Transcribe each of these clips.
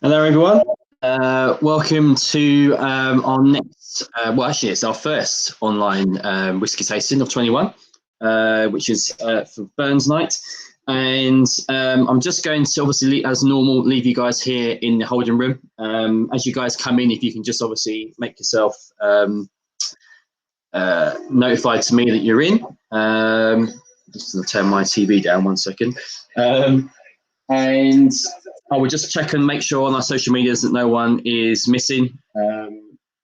Hello, everyone. Welcome to our next, well, actually, it's our first online whisky tasting of 21, which is for Burns Night. And I'm just going to obviously, as normal, leave you guys here in the holding room. As you guys come in, if you can just obviously make yourself notified to me that you're in. Just going to turn my TV down 1 second. And I will just check and make sure on our social medias that no one is missing.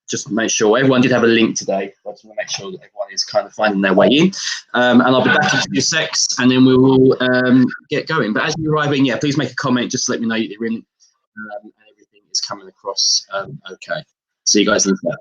Just make sure everyone did have a link today. I just want to make sure that everyone is kind of finding their way in. And I'll be back in a few secs, and then we will get going. But as you arrive in, yeah, please make a comment just to let me know that you're in, and everything is coming across okay. See you guys in a sec.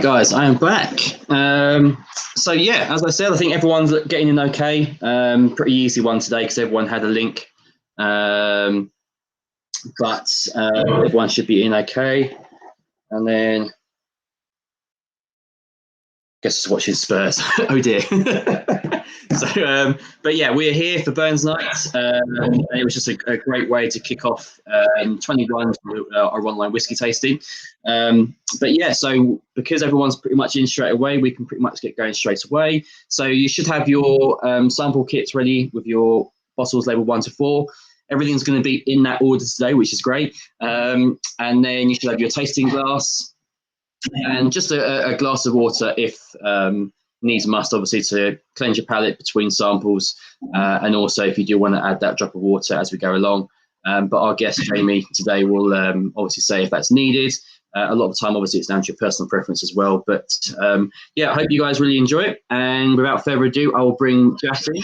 Guys, I am back. So yeah, as I said, I think everyone's getting in okay. Pretty easy one today because everyone had a link. But everyone should be in okay. And then guess it's watching Spurs. Oh dear. So, but yeah, we're here for Burns Night. And it was just a great way to kick off 21 our online whisky tasting. But yeah, so because everyone's pretty much in straight away, we can pretty much get going straight away. So you should have your sample kits ready with your bottles labeled 1 to 4. Everything's going to be in that order today, which is great. And then you should have your tasting glass and just a glass of water if needs must, obviously, to cleanse your palate between samples, and also if you do want to add that drop of water as we go along. But our guest Jamie today will obviously say if that's needed. A lot of the time, obviously, it's down to your personal preference as well. But yeah, I hope you guys really enjoy it. And without further ado, I will bring Jack in,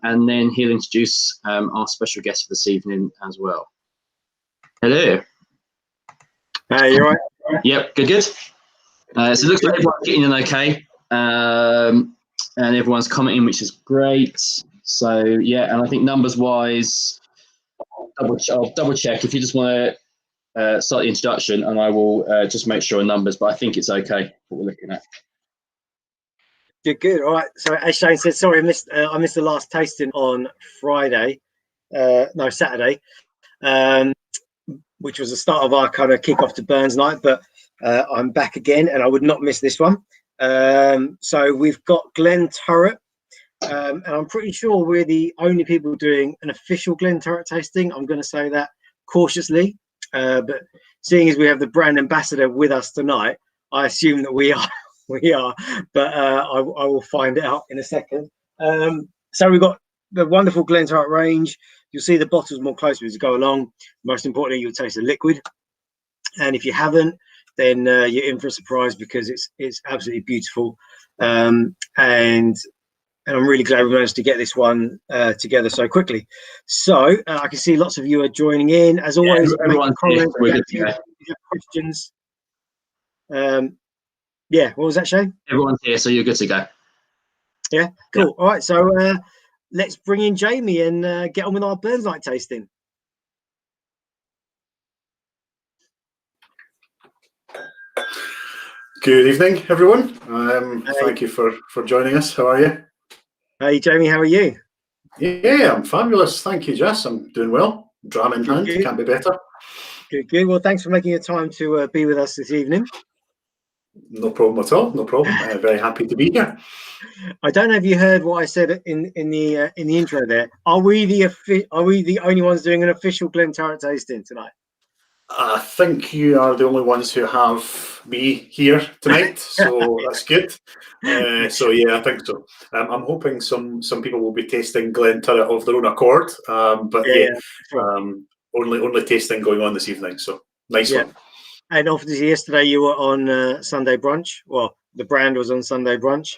and then he'll introduce our special guest for this evening as well. Hello. Hey, you all right? Yep, good. So it looks like everyone's getting in okay. And everyone's commenting, which is great. So yeah, and I think numbers wise, I'll double check if you just want to start the introduction, and I will just make sure numbers. But I think it's okay what we're looking at. Good. All right. So as Shane said, sorry, I missed the last tasting on Friday. No, Saturday, which was the start of our kind of kick-off to Burns Night. But I'm back again, and I would not miss this one. So we've got Glen Turret, and I'm pretty sure we're the only people doing an official Glen Turret tasting. I'm going to say that cautiously, but seeing as we have the brand ambassador with us tonight, I assume that we are. But I will find out in a second. So we've got the wonderful Glen Turret range. You'll see the bottles more closely as you go along. Most importantly, you'll taste the liquid, and if you haven't, then you're in for a surprise because it's absolutely beautiful. And I'm really glad we managed to get this one together so quickly. So I can see lots of you are joining in. As always, everyone's comments, if you have questions. Yeah, what was that, Shane? Everyone's here, so you're good to go. Yeah, cool. Yeah. All right, so let's bring in Jamie and get on with our Burns Night tasting. Good evening, everyone. Thank you for joining us. How are you? Hey, Jamie, how are you? Yeah, I'm fabulous. Thank you, Jess. I'm doing well. Dram in hand, can't be better. Good. Well, thanks for making the time to be with us this evening. No problem at all. No problem. Very happy to be here. I don't know if you heard what I said in the intro there. Are we the only ones doing an official Glen Turret tasting tonight? I think you are the only ones who have me here tonight, so that's good. So yeah, I think so. I'm hoping some people will be tasting Glen Turret of their own accord, but sure. only tasting going on this evening. So nice one. And obviously yesterday you were on Sunday brunch. Well, the brand was on Sunday brunch.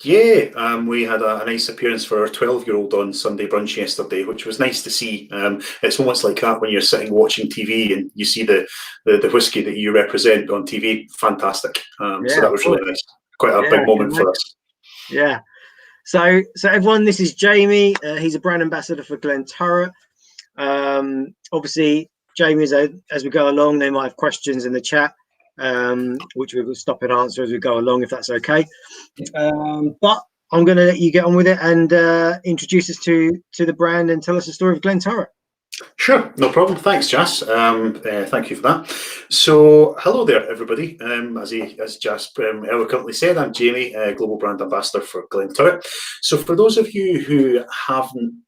Yeah, we had a nice appearance for our 12-year-old on Sunday brunch yesterday, which was nice to see. It's almost like that when you're sitting watching TV and you see the whiskey that you represent on TV. Fantastic. So that was really nice. Quite a big moment for us. Yeah. So everyone, this is Jamie. He's a brand ambassador for Glen Turret. Obviously, Jamie, as we go along, they might have questions in the chat, which we will stop and answer as we go along, if that's okay. But I'm going to let you get on with it and introduce us to the brand and tell us the story of Glen Turret. Sure, no problem. Thanks, Jas. Thank you for that. So, hello there, everybody. As Jas eloquently said, I'm Jamie, Global Brand Ambassador for Glen Turret. So, for those of you who haven't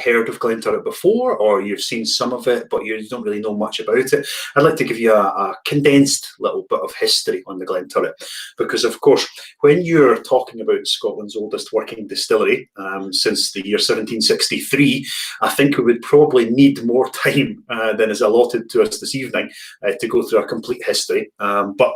heard of Glen Turret before, or you've seen some of it, but you don't really know much about it, I'd like to give you a condensed little bit of history on the Glen Turret. Because, of course, when you're talking about Scotland's oldest working distillery, since the year 1763, I think we would probably need more time than is allotted to us this evening to go through a complete history, but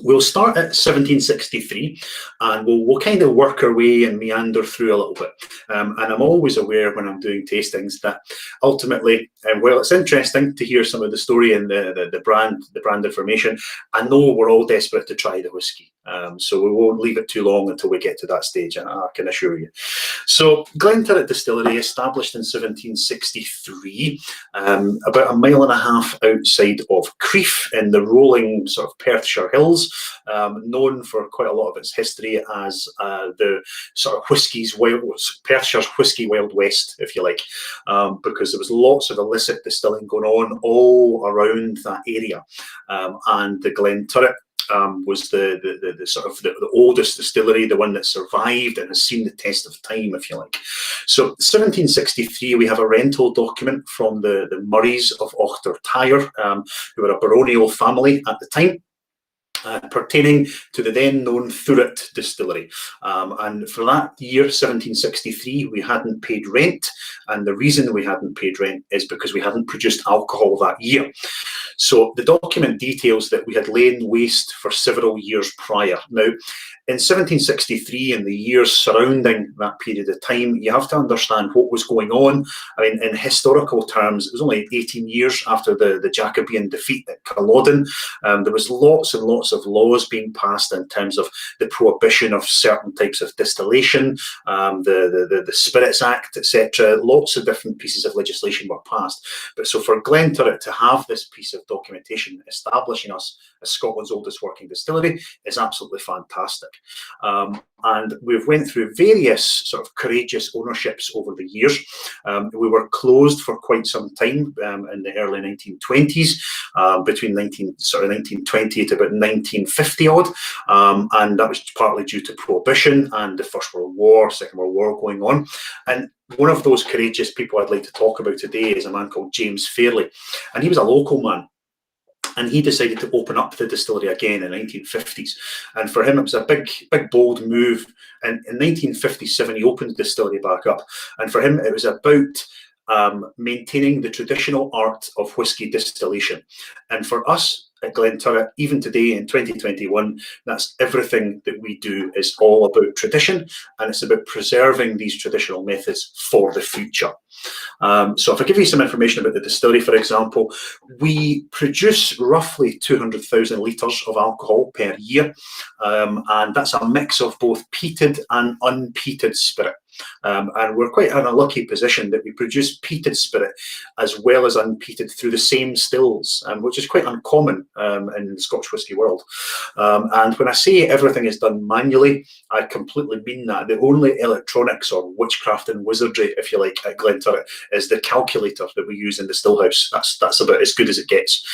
we'll start at 1763 and we'll kind of work our way and meander through a little bit. And I'm always aware when I'm doing tastings that ultimately, while it's interesting to hear some of the story and the brand information, I know we're all desperate to try the whiskey. So we won't leave it too long until we get to that stage, I can assure you. So Glen Turret Distillery, established in 1763, about a mile and a half outside of Crieff in the rolling sort of Perthshire Hills, known for quite a lot of its history as the sort of Perthshire's Whisky Wild West, if you like, because there was lots of illicit distilling going on all around that area, and the Glen Turret was the sort of the oldest distillery, the one that survived and has seen the test of time, if you like. So 1763, we have a rental document from the Murrays of Auchtertyre, who were a baronial family at the time, pertaining to the then known Thuret distillery. And for that year, 1763, we hadn't paid rent. And the reason we hadn't paid rent is because we hadn't produced alcohol that year. So the document details that we had lain waste for several years prior. Now, in 1763 and the years surrounding that period of time, you have to understand what was going on. I mean, in historical terms, it was only 18 years after the Jacobean defeat at Culloden. There was lots and lots of laws being passed in terms of the prohibition of certain types of distillation, the Spirits Act, etc. Lots of different pieces of legislation were passed. But so for Glen Turret to have this piece of documentation establishing us as Scotland's oldest working distillery is absolutely fantastic. And we've went through various sort of courageous ownerships over the years. We were closed for quite some time in the early 1920s, between 1920 to about 1950 odd, and that was partly due to prohibition and the First World War, Second World War going on. And one of those courageous people I'd like to talk about today is a man called James Fairley, and he was a local man. And he decided to open up the distillery again in the 1950s. And for him, it was a big, bold move. And in 1957, he opened the distillery back up. And for him, it was about maintaining the traditional art of whisky distillation. And for us at Glen Turret, even today in 2021, that's everything that we do is all about tradition, and it's about preserving these traditional methods for the future. So if I give you some information about the distillery, for example, we produce roughly 200,000 litres of alcohol per year, and that's a mix of both peated and unpeated spirit. And we're quite in a lucky position that we produce peated spirit as well as unpeated through the same stills, which is quite uncommon in the Scotch whisky world. And when I say everything is done manually, I completely mean that. The only electronics or witchcraft and wizardry, if you like, at Glenturret is the calculator that we use in the still house. That's about as good as it gets.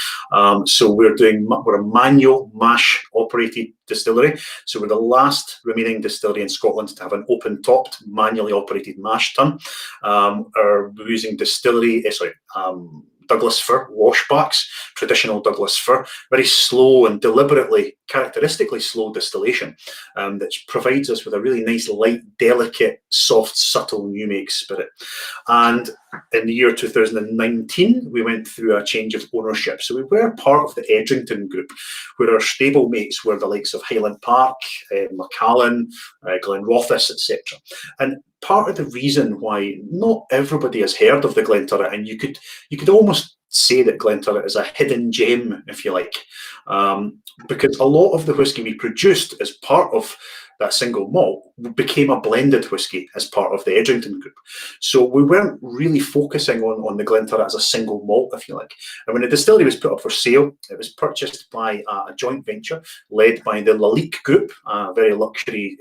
So we're a manual mash operated distillery. So we're the last remaining distillery in Scotland to have an open-topped, manually operated mash tun. We're using Douglas fir washbacks, traditional Douglas fir, very slow and deliberately, characteristically slow distillation, that provides us with a really nice, light, delicate, soft, subtle new make spirit. And in the year 2019, we went through a change of ownership. So we were part of the Edrington group, where our stable mates were the likes of Highland Park, Macallan, Glenrothes, etc. And part of the reason why not everybody has heard of the Glenturret, and you could almost say that Glenturret is a hidden gem, if you like, because a lot of the whisky we produced as part of that single malt became a blended whisky as part of the Edrington group. So we weren't really focusing on the Glenturret as a single malt, if you like. And when the distillery was put up for sale, it was purchased by a joint venture led by the Lalique Group, a very luxury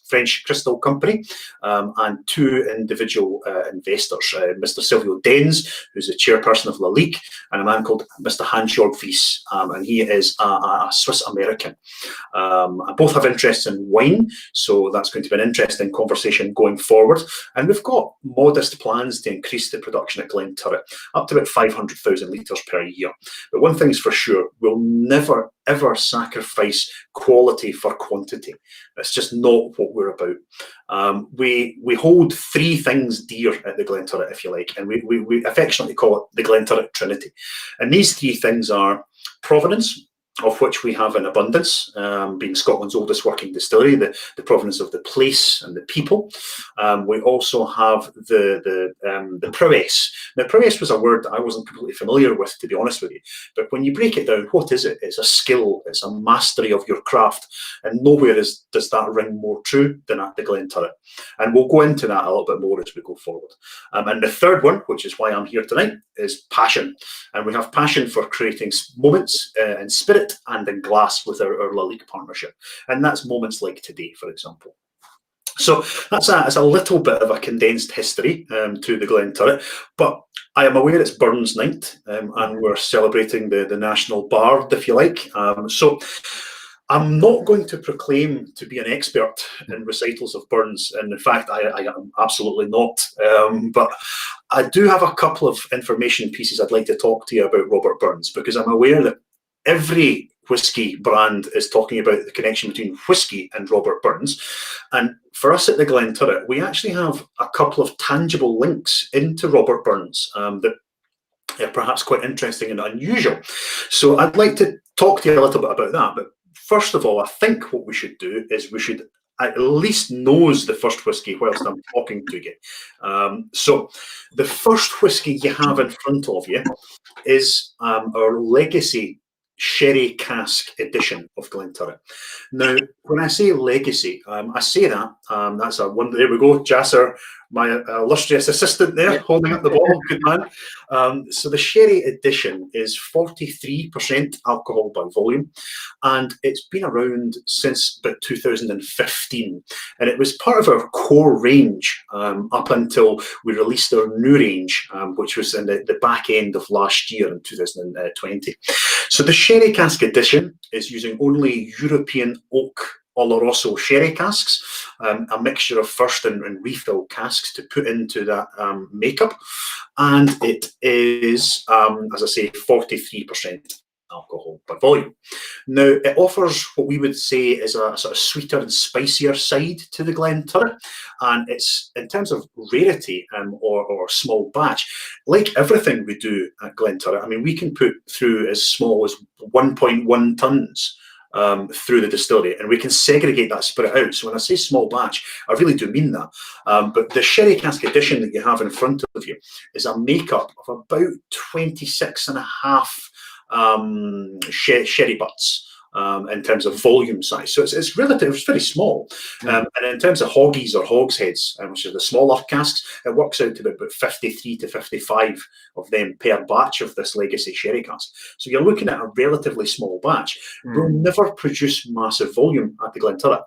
French crystal company, and two individual investors, Mr. Silvio Denz, who's the chairperson of Lalique, and a man called Mr. Hans-Jörg Wyss, and he is a Swiss-American. Both have interests in wine, so that's going to be an interesting conversation going forward. And we've got modest plans to increase the production at Glenturret up to about 500,000 litres per year. But one thing's for sure, we'll never, ever sacrifice quality for quantity. That's just not what we're about. We hold three things dear at the Glenturret, if you like, and we affectionately call it the Glenturret Trinity. And these three things are provenance, of which we have in abundance, being Scotland's oldest working distillery, the provenance of the place and the people. We also have the prowess. Now, prowess was a word that I wasn't completely familiar with, to be honest with you. But when you break it down, what is it? It's a skill, it's a mastery of your craft, and nowhere does that ring more true than at the Glenturret. And we'll go into that a little bit more as we go forward. And the third one, which is why I'm here tonight, is passion. And we have passion for creating moments in spirit and in glass with our Lalique partnership. And that's moments like today, for example. So that's a little bit of a condensed history to the Glenturret, but I am aware it's Burns Night, and we're celebrating the national bard, if you like. So I'm not going to proclaim to be an expert in recitals of Burns, and in fact, I am absolutely not. But I do have a couple of information pieces I'd like to talk to you about Robert Burns, because I'm aware that every whisky brand is talking about the connection between whisky and Robert Burns. And for us at the Glenturret, we actually have a couple of tangible links into Robert Burns that are perhaps quite interesting and unusual. So I'd like to talk to you a little bit about that. But first of all, I think what we should do is we should at least nose the first whisky whilst I'm talking to you. So the first whisky you have in front of you is our legacy sherry cask edition of Glenturret. Now, when I say legacy, I say that, that's a one, there we go, Jasser, my illustrious assistant there, holding up the bottle, good man. So the sherry edition is 43% alcohol by volume, and it's been around since about 2015. And it was part of our core range up until we released our new range, which was in the back end of last year in 2020. So the sherry cask edition is using only European oak Oloroso sherry casks, a mixture of first and refill casks to put into that makeup. And it is, as I say, 43% alcohol by volume. Now, it offers what we would say is a sort of sweeter and spicier side to the Glenturret. And it's, in terms of rarity or small batch, like everything we do at Glenturret, I mean, we can put through as small as 1.1 tonnes through the distillery, and we can segregate that spirit out. So when I say small batch, I really do mean that. But the sherry cask edition that you have in front of you is a makeup of about 26 and a half sherry butts. in terms of volume size. So it's relative, it's very small. And in terms of hoggies or hogsheads, which are the smaller casks, it works out to about 53 to 55 of them per batch of this legacy sherry cask. So you're looking at a relatively small batch. We'll never produce massive volume at the Glenturret.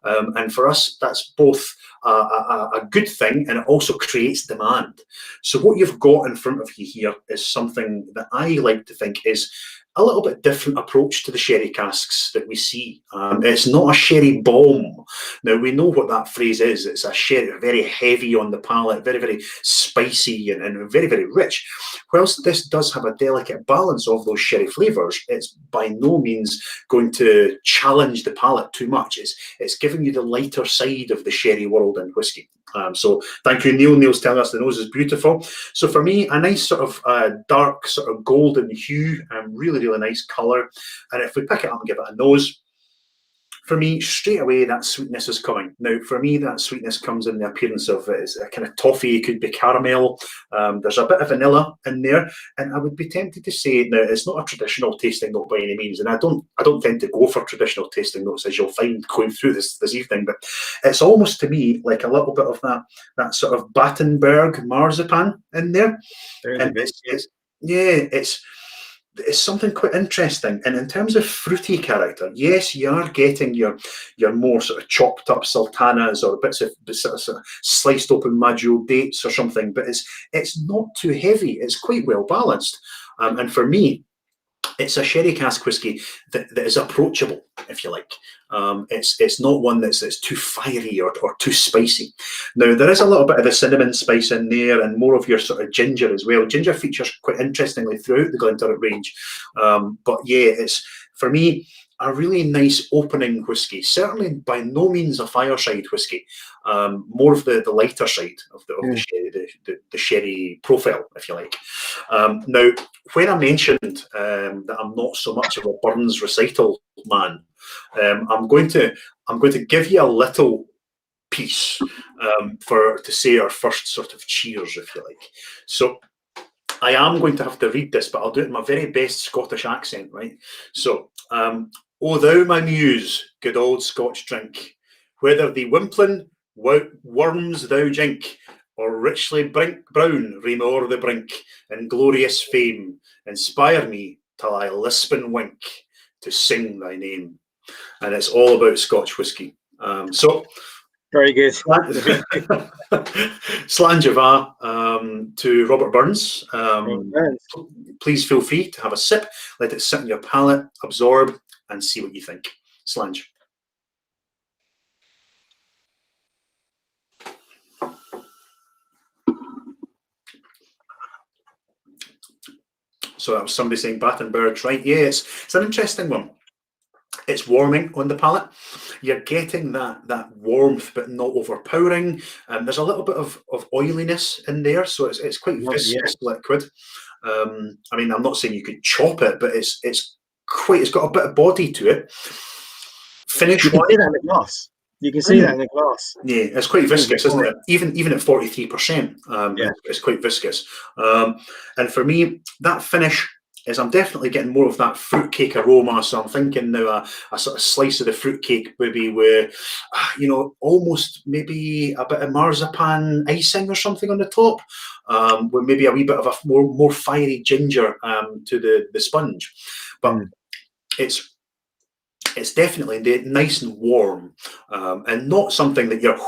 And for us, that's both a good thing, and it also creates demand. So what you've got in front of you here is something that I like to think is a little bit different approach to the sherry casks that we see. It's not a sherry bomb. Now, we know what that phrase is. It's a sherry, very heavy on the palate, very, very spicy and very, very rich. Whilst this does have a delicate balance of those sherry flavours, it's by no means going to challenge the palate too much. It's giving you the lighter side of the sherry world in whisky. So thank you, Neil. Neil's telling us the nose is beautiful. So for me, a nice sort of dark sort of golden hue, really, really nice colour. And if we pick it up and give it a nose, for me, straight away, that sweetness is coming. Now, for me, that sweetness comes in the appearance of it's a kind of toffee, it could be caramel. There's a bit of vanilla in there, and I would be tempted to say, now, it's not a traditional tasting note by any means, and I don't tend to go for traditional tasting notes, as you'll find going through this evening, but it's almost to me like a little bit of that sort of Battenberg marzipan in there. And it's something quite interesting. And in terms of fruity character, yes, you are getting your more sort of chopped up sultanas or bits of sort of sliced open Maggio dates or something, but it's not too heavy. It's quite well balanced. And for me, it's a sherry cask whisky that is approachable, if you like. It's not one that's too fiery or too spicy. Now, there is a little bit of the cinnamon spice in there and more of your sort of ginger as well. Ginger features quite interestingly throughout the Glenturret range. But yeah, it's, for me, a really nice opening whisky. Certainly by no means a fireside whisky. More of the lighter side of the sherry profile, if you like. Now, when I mentioned that I'm not so much of a Burns recital man, I'm going to give you a little piece to say our first sort of cheers, if you like. So I am going to have to read this, but I'll do it in my very best Scottish accent, right? So, O thou my muse, good old Scotch drink, whether thee wimpling worms thou jink, or richly brown ream o'er the brink, in glorious fame, inspire me till I lisp and wink to sing thy name. And it's all about Scotch whisky. So very good. Slán to Robert Burns. Please feel free to have a sip, let it sit in your palate, absorb, and see what you think. Slán. So that was somebody saying Battenberg, right? Yeah, it's an interesting one. It's warming on the palate. You're getting that warmth, but not overpowering. There's a little bit of oiliness in there, so it's quite viscous liquid. I mean, I'm not saying you could chop it, but it's got a bit of body to it. Finish. You can see that in the glass. You can see that in the glass. Yeah, it's quite viscous, isn't it? Even at 43%, it's quite viscous. And for me, that finish is I'm definitely getting more of that fruitcake aroma. So I'm thinking now a sort of slice of the fruitcake, maybe with, almost maybe a bit of marzipan icing or something on the top, with maybe a wee bit of a more fiery ginger to the sponge. But it's definitely nice and warm, and not something that you're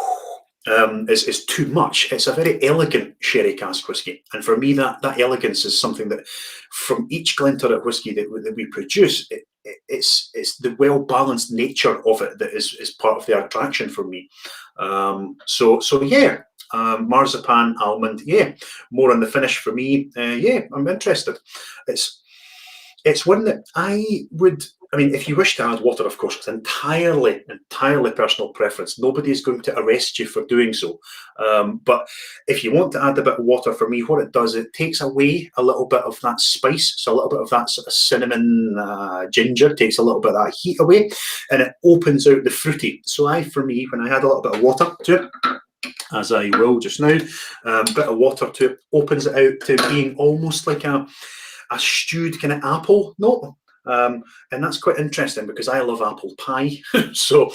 is too much. It's a very elegant sherry cask whisky, and for me, that elegance is something that from each Glenturret whisky that we produce, it's the well balanced nature of it that is part of the attraction for me. So yeah. Marzipan, almond, more on the finish for me. I'm interested. It's one that if you wish to add water, of course, it's entirely personal preference. Nobody's going to arrest you for doing so. But if you want to add a bit of water, for me, what it does, it takes away a little bit of that spice. So a little bit of that sort of cinnamon, ginger, takes a little bit of that heat away, and it opens out the fruity. So for me, when I add a little bit of water to it, as I will just now, a bit of water to it, opens it out to being almost like a stewed kind of apple note. And that's quite interesting because I love apple pie. So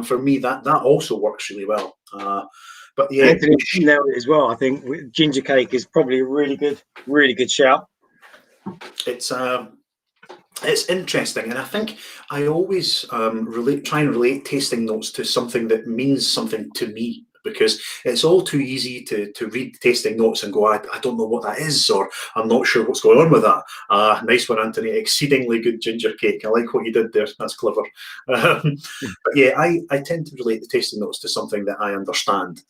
for me, that also works really well. But yeah, Anthony nailed it as well. I think ginger cake is probably a really good shout. It's interesting, and I think I always try and relate tasting notes to something that means something to me, because it's all too easy to read tasting notes and go, I don't know what that is, or I'm not sure what's going on with that. Nice one, Anthony. Exceedingly good ginger cake. I like what you did there. That's clever. But yeah, I tend to relate the tasting notes to something that I understand.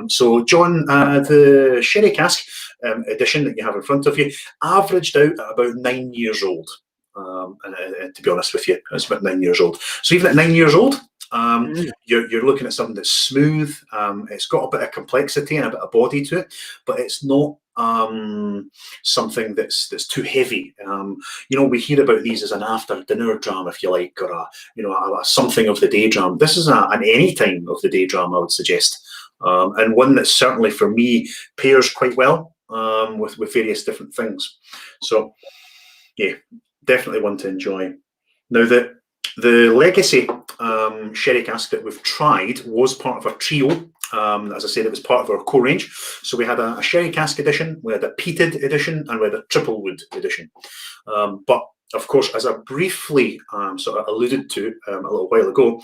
So, John, the sherry cask edition that you have in front of you averaged out at about 9 years old. And to be honest with you, it's about 9 years old. So even at 9 years old, you're looking at something that's smooth. It's got a bit of complexity and a bit of body to it, but it's not something that's too heavy. We hear about these as an after dinner dram, if you like, or a something of the day dram. This is an any time of the day dram, I would suggest, and one that certainly for me pairs quite well with various different things. So yeah, definitely one to enjoy. Now, the legacy sherry cask that we've tried was part of a trio. As I said, it was part of our core range. So we had a sherry cask edition, we had a peated edition, and we had a triple wood edition. But of course, as I briefly sort of alluded to a little while ago,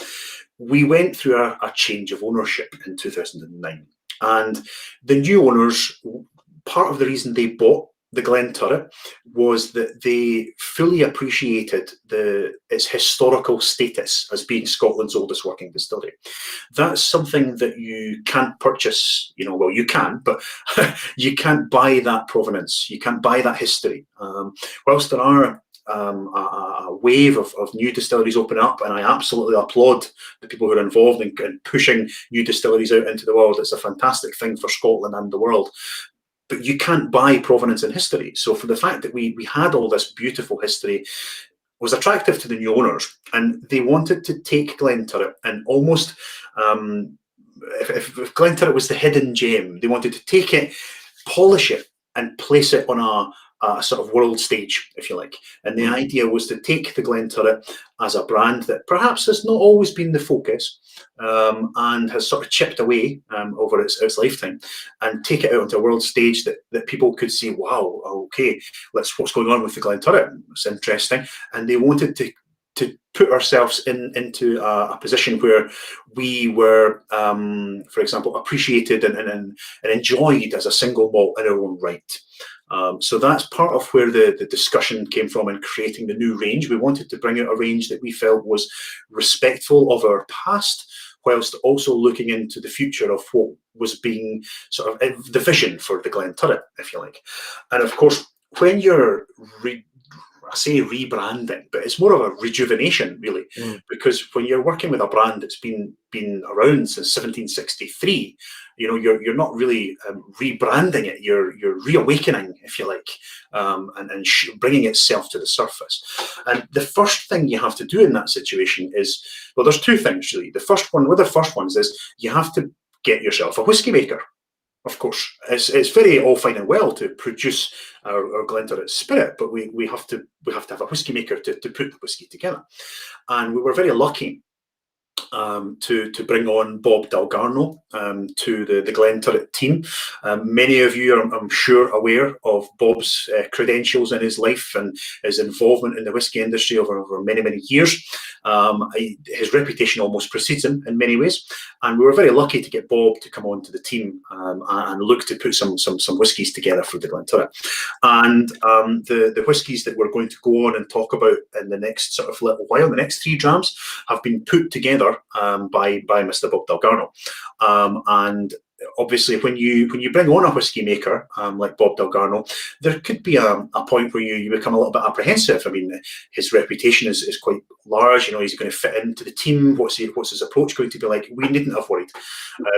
we went through a change of ownership in 2009. And the new owners, part of the reason they bought the Glenturret was that they fully appreciated its historical status as being Scotland's oldest working distillery. That's something that you can't purchase, well, you can, but you can't buy that provenance. You can't buy that history. Whilst there are a wave of new distilleries open up, and I absolutely applaud the people who are involved in pushing new distilleries out into the world. It's a fantastic thing for Scotland and the world. But you can't buy provenance in history. So for the fact that we had all this beautiful history was attractive to the new owners, and they wanted to take Glenturret and almost, if Glenturret was the hidden gem, they wanted to take it, polish it, and place it on a sort of world stage, if you like. And the idea was to take the Glenturret as a brand that perhaps has not always been the focus, and has sort of chipped away over its lifetime, and take it out onto a world stage that people could see, wow, okay, what's going on with the Glenturret? It's interesting. And they wanted to put ourselves into a position where we were, for example, appreciated and enjoyed as a single malt in our own right. So that's part of where the discussion came from in creating the new range. We wanted to bring out a range that we felt was respectful of our past, whilst also looking into the future of what was being sort of the vision for the Glenturret, if you like. And of course, when you're I say rebranding, but it's more of a rejuvenation, really, because when you're working with a brand that's been around since 1763, you're not really rebranding it. You're reawakening, if you like, and bringing itself to the surface. And the first thing you have to do in that situation is, well, there's two things really. The first one, one of the first ones is you have to get yourself a whiskey maker. Of course, it's very all fine and well to produce our Glenturret spirit, but we have to have a whiskey maker to put the whiskey together. And we were very lucky to bring on Bob Dalgarno to the Glenturret team. Many of you are, I'm sure, aware of Bob's credentials in his life and his involvement in the whisky industry over many, many years. His reputation almost precedes him in many ways, and we were very lucky to get Bob to come on to the team and look to put some whiskies together for the Glenturret. And the whiskies that we're going to go on and talk about in the next sort of little while, the next 3 drams, have been put together by Mr. Bob Dalgarno. And obviously, when you bring on a whiskey maker like Bob Dalgarno, there could be a point where you become a little bit apprehensive. I mean, his reputation is quite large. He's going to fit into the team. What's his approach going to be like? We needn't have worried.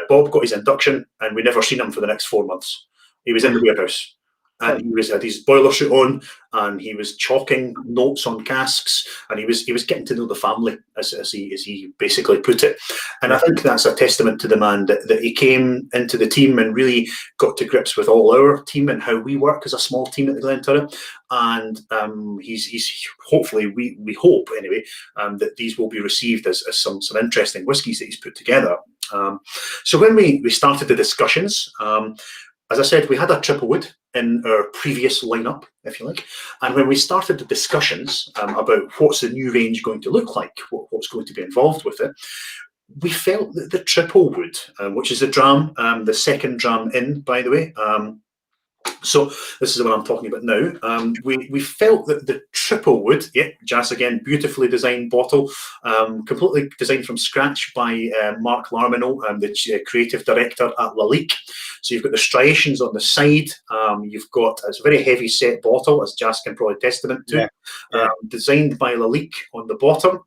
Bob got his induction, and we never seen him for the next 4 months. He was in the warehouse. and he had his boiler suit on, and he was chalking notes on casks, and he was getting to know the family, as he basically put it. And I think that's a testament to the man that he came into the team and really got to grips with all our team and how we work as a small team at the Glenturret. And he's hopefully, we hope anyway, that these will be received as some interesting whiskies that he's put together. So when we started the discussions, as I said, we had a triple wood in our previous lineup, if you like. And when we started the discussions about what's the new range going to look like, what's going to be involved with it, we felt that the triple wood, which is the dram, the second dram in, by the way, so this is what I'm talking about now. We felt that the triple wood, Jas again, beautifully designed bottle, completely designed from scratch by Mark Larmino, the creative director at Lalique. So you've got the striations on the side. You've got, it's a very heavy set bottle, as Jas can probably testament to. Designed by Lalique on the bottom.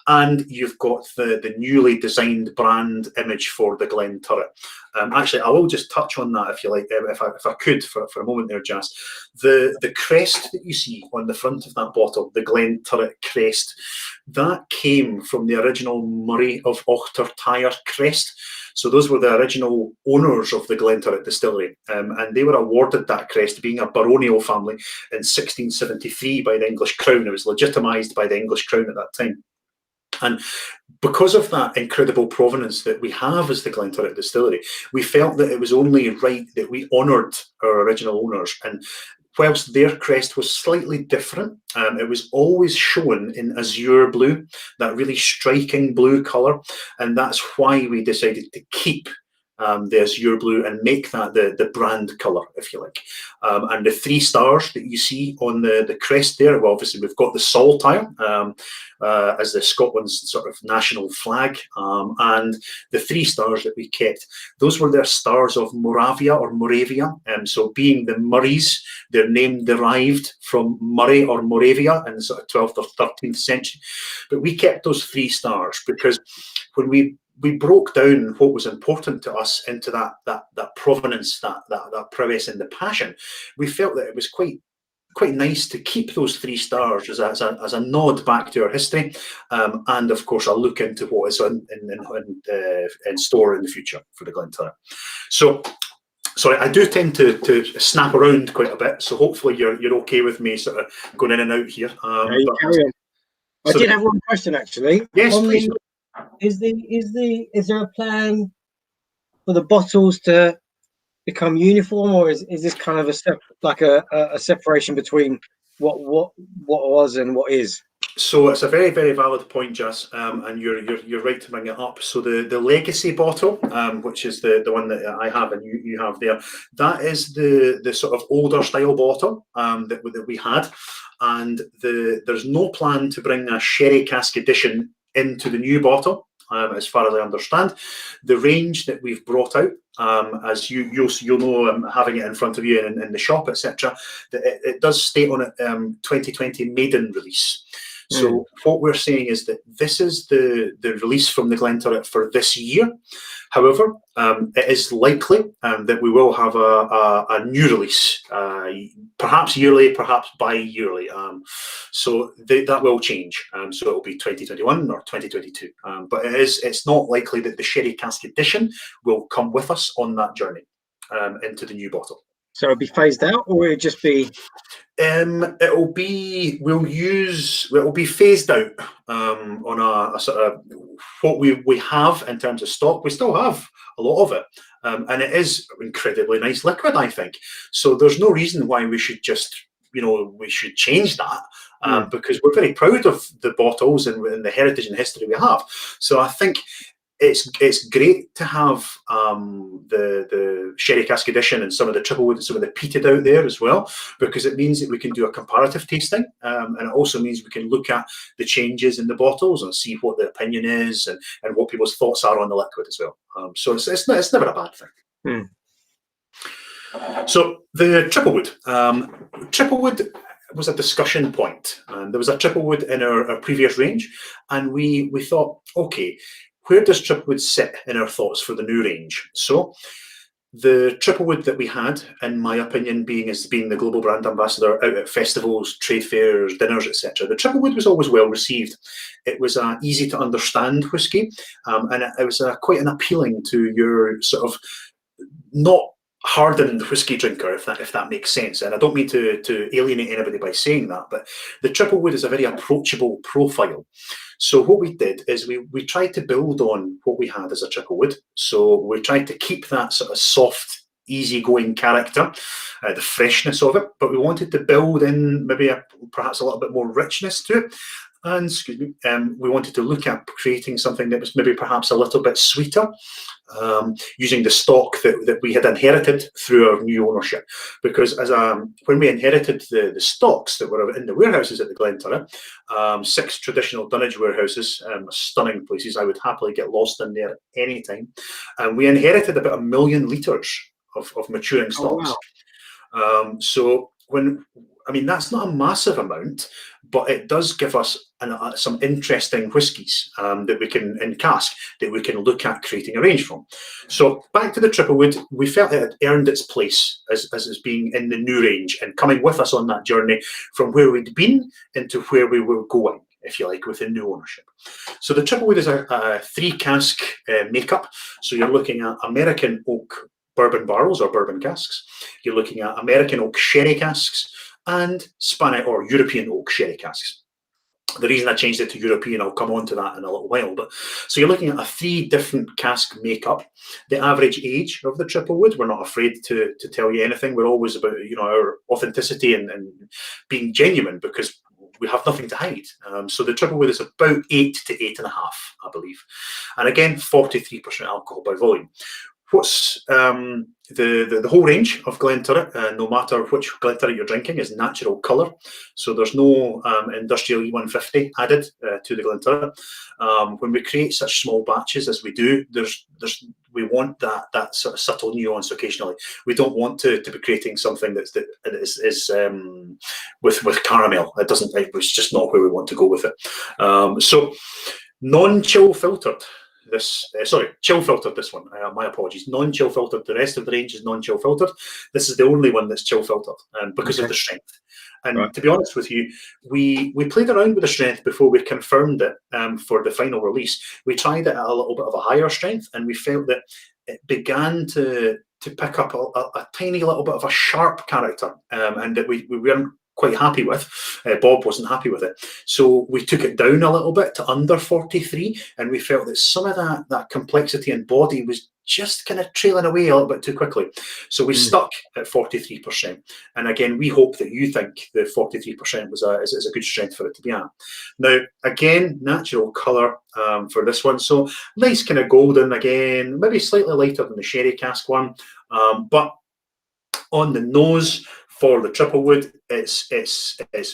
And you've got the newly designed brand image for the Glenturret. Actually, I will just touch on that if you like, if I could for a moment there, Jas. The crest that you see on the front of that bottle, the Glenturret crest, that came from the original Murray of Auchtertyre crest. So those were the original owners of the Glenturret distillery, and they were awarded that crest, being a baronial family, in 1673 by the English Crown. It was legitimised by the English Crown at that time. And because of that incredible provenance that we have as the Glenturret distillery, we felt that it was only right that we honoured our original owners. And whilst their crest was slightly different, it was always shown in azure blue, that really striking blue colour. And that's why we decided to keep the azure blue and make that the brand colour, if you like. And the 3 stars that you see on the crest there, well, obviously we've got the saltire as the Scotland's sort of national flag, and the 3 stars that we kept, those were their stars of Moravia or Moravia. So being the Murrays, their name derived from Murray or Moravia in the sort of 12th or 13th century. But we kept those 3 stars because when we broke down what was important to us into that provenance, that prowess and the passion, we felt that it was quite nice to keep those 3 stars as a nod back to our history, and of course a look into what is in store in the future for the Glenturret. So, sorry, I do tend to snap around quite a bit, so hopefully you're okay with me sort of going in and out here. You carry on. I did have one question actually. Yes, please. Is there a plan for the bottles to become uniform, or is this kind of a separation between what was and what is? So it's a very, very valid point, Jas, and you're right to bring it up. So the legacy bottle, which is the one that I have and you have there, that is the sort of older style bottle that we had, and there's no plan to bring a sherry cask edition into the new bottle. As far as I understand, the range that we've brought out, as you'll know, having it in front of you in the shop, etc., that it does state on it 2020 maiden release. So what we're saying is that this is the release from the Glenturret for this year. However, it is likely that we will have a new release, perhaps yearly, perhaps bi-yearly. So that will change. So it will be 2021 or 2022. But it's not likely that the sherry cask edition will come with us on that journey into the new bottle. So it'll be phased out, or will it just be? It'll be phased out on a sort of what we have in terms of stock. We still have a lot of it, and it is incredibly nice liquid, I think. So there's no reason why we should just we should change that, because we're very proud of the bottles and the heritage and history we have. So I think it's great to have the sherry cask edition and some of the triple wood and some of the peated out there as well, because it means that we can do a comparative tasting, and it also means we can look at the changes in the bottles and see what the opinion is and what people's thoughts are on the liquid as well. So it's never a bad thing. So the triple wood was a discussion point, and there was a triple wood in our previous range, and we thought, okay, where does triple wood sit in our thoughts for the new range? So The triple wood that we had, in my opinion, being the global brand ambassador out at festivals, trade fairs, dinners, etc., the triple wood was always well received. It was easy to understand whisky, and it was quite an appealing to your sort of not hardened whisky drinker, if that makes sense. And I don't mean to alienate anybody by saying that, but the triple wood is a very approachable profile. So what we did is we tried to build on what we had as a triple wood. So we tried to keep that sort of soft, easygoing character, the freshness of it, but we wanted to build in maybe perhaps a little bit more richness to it. And we wanted to look at creating something that was maybe perhaps a little bit sweeter, using the stock that we had inherited through our new ownership. Because when we inherited the stocks that were in the warehouses at the Glenturret, 6 traditional dunnage warehouses, stunning places, I would happily get lost in there any time. And we inherited about 1 million litres of maturing stocks. Oh, wow. So that's not a massive amount, but it does give us some interesting whiskies that we can, in cask, that we can look at creating a range from. So back to the triple wood, we felt it had earned its place as being in the new range and coming with us on that journey from where we'd been into where we were going, if you like, with the new ownership. So the triple wood is a 3-cask makeup. So you're looking at American oak bourbon barrels or bourbon casks. You're looking at American oak sherry casks and Spanish or European oak sherry casks. The reason I changed it to European, I'll come on to that in a little while. But so you're looking at a 3 different cask makeup. The average age of the triple wood, we're not afraid to tell you anything. We're always about our authenticity and being genuine, because we have nothing to hide. So the triple wood is about 8 to 8.5, I believe. And again, 43% alcohol by volume. What's the whole range of Glenturret, no matter which Glenturret you're drinking, is natural colour. So there's no industrial E150 added to the Glenturret. When we create such small batches as we do, we want that sort of subtle nuance occasionally. We don't want to be creating something that is with caramel. It's just not where we want to go with it. So non-chill filtered. Chill filtered, this one. My apologies. Non-chill filtered. The rest of the range is non-chill filtered. This is the only one that's chill filtered, because of the strength. And to be honest with you, we played around with the strength before we confirmed it for the final release. We tried it at a little bit of a higher strength, and we felt that it began to pick up a tiny little bit of a sharp character, and that we weren't quite happy with. Bob wasn't happy with it. So we took it down a little bit to under 43, and we felt that some of that complexity and body was just kind of trailing away a little bit too quickly. So we stuck at 43%. And again, we hope that you think the 43% is a good strength for it to be at. Now, again, natural colour for this one. So nice kind of golden again, maybe slightly lighter than the sherry cask one. But on the nose, for the triple wood, it's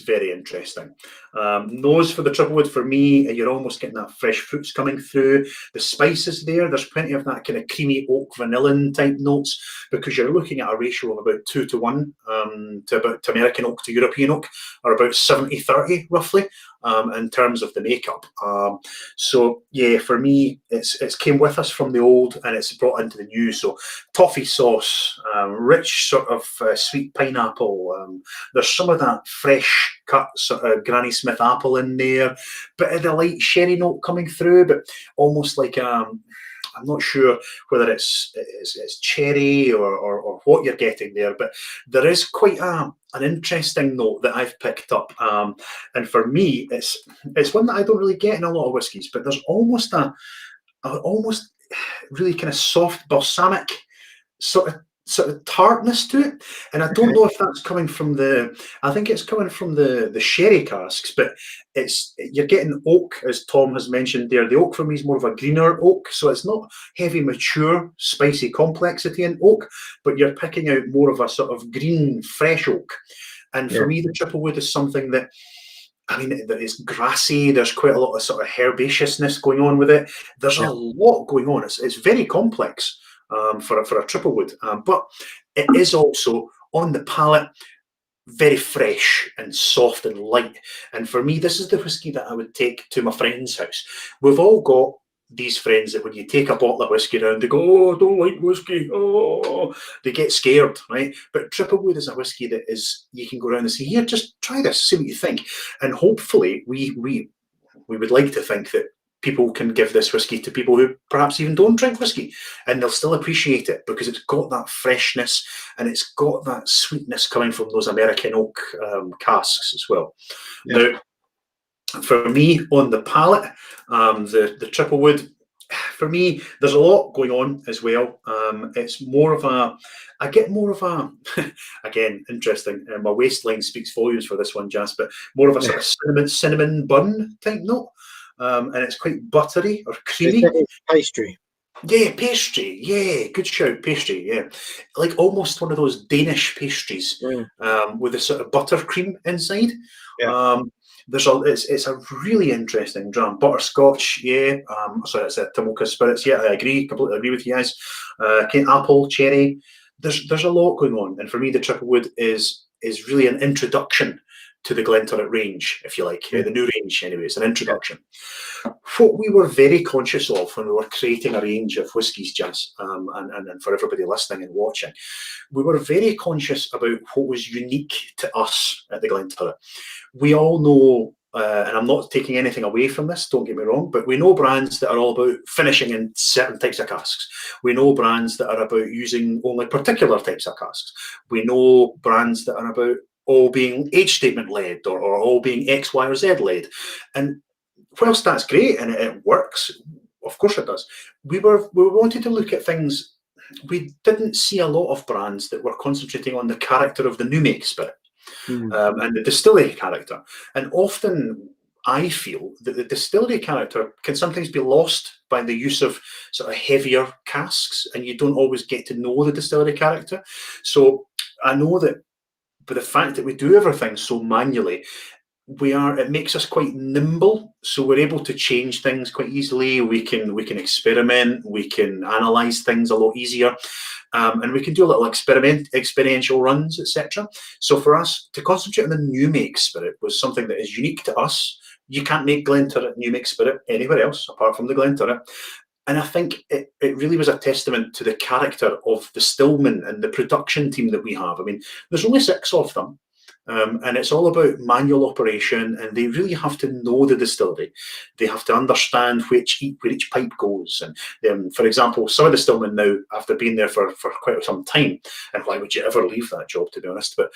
very interesting. Nose for the triple wood, for me, you're almost getting that fresh fruits coming through. The spices there, there's plenty of that kind of creamy oak vanillin type notes, because you're looking at a ratio of about 2 to 1 to American oak to European oak, or about 70-30 roughly, in terms of the makeup. So yeah, for me, it's came with us from the old and it's brought into the new. So toffee sauce, rich sort of sweet pineapple. There's some of that fresh cut sort of Granny Smith apple in there, bit of the light sherry note coming through, but almost like I'm not sure whether it's cherry or what you're getting there, but there is quite an interesting note that I've picked up, and for me, it's one that I don't really get in a lot of whiskies. But there's almost almost really kind of soft balsamic sort of tartness to it, and I don't know if that's coming from I think it's coming from the sherry casks, but you're getting oak, as Tom has mentioned there. The oak for me is more of a greener oak, so it's not heavy, mature, spicy complexity in oak, but you're picking out more of a sort of green, fresh oak. And for me, the triple wood is something that, it's grassy. There's quite a lot of sort of herbaceousness going on with it. There's a lot going on. It's very complex. For a triple wood, but it is also on the palate very fresh and soft and light. And for me, this is the whiskey that I would take to my friend's house. We've all got these friends that when you take a bottle of whiskey around, they go, "Oh, I don't like whiskey. Oh," they get scared, right? But Triplewood is a whiskey that is, you can go around and say, "Here, just try this, see what you think." And hopefully we would like to think that people can give this whiskey to people who perhaps even don't drink whiskey, and they'll still appreciate it because it's got that freshness and it's got that sweetness coming from those American oak casks as well. Yeah. Now, for me, on the palate, the Triplewood, for me, there's a lot going on as well. It's more of a, I get more of a, again, interesting. My waistline speaks volumes for this one, Jas, but more of a sort of cinnamon bun type note. And it's quite buttery or creamy. It's pastry. Yeah, pastry. Yeah, good shout, pastry. Yeah, like almost one of those Danish pastries with a sort of buttercream inside. Yeah. It's a really interesting dram. Butterscotch, yeah. Sorry, it's a Tomoka Spirits. Yeah, I agree. Completely agree with you guys. Apple, cherry. There's a lot going on, and for me, the Triplewood is really an introduction to the Glenturret range, if you like, the new range. Anyway, it's an introduction. What we were very conscious of when we were creating a range of whiskies, Jas, and for everybody listening and watching, we were very conscious about what was unique to us at the Glenturret. We all know, and I'm not taking anything away from this, don't get me wrong, but we know brands that are all about finishing in certain types of casks. We know brands that are about using only particular types of casks. We know brands that are about all being age statement led or all being X, Y, or Z led. And whilst that's great and it works, of course it does, we wanted to look at things. We didn't see a lot of brands that were concentrating on the character of the new make spirit. And the distillery character. And often I feel that the distillery character can sometimes be lost by the use of sort of heavier casks, and you don't always get to know the distillery character. So I know that, but the fact that we do everything so manually, it makes us quite nimble, so we're able to change things quite easily. We can experiment, we can analyze things a lot easier. And we can do a little experiential runs, etc. So for us to concentrate on the new make spirit was something that is unique to us. You can't make Glenturret new make spirit anywhere else apart from the Glenturret. And I think it really was a testament to the character of the Stillman and the production team that we have. I mean, there's only 6 of them. And it's all about manual operation, and they really have to know the distillery. They have to understand where each pipe goes. And for example, some of the stillmen now, after being there for quite some time, and why would you ever leave that job, to be honest? But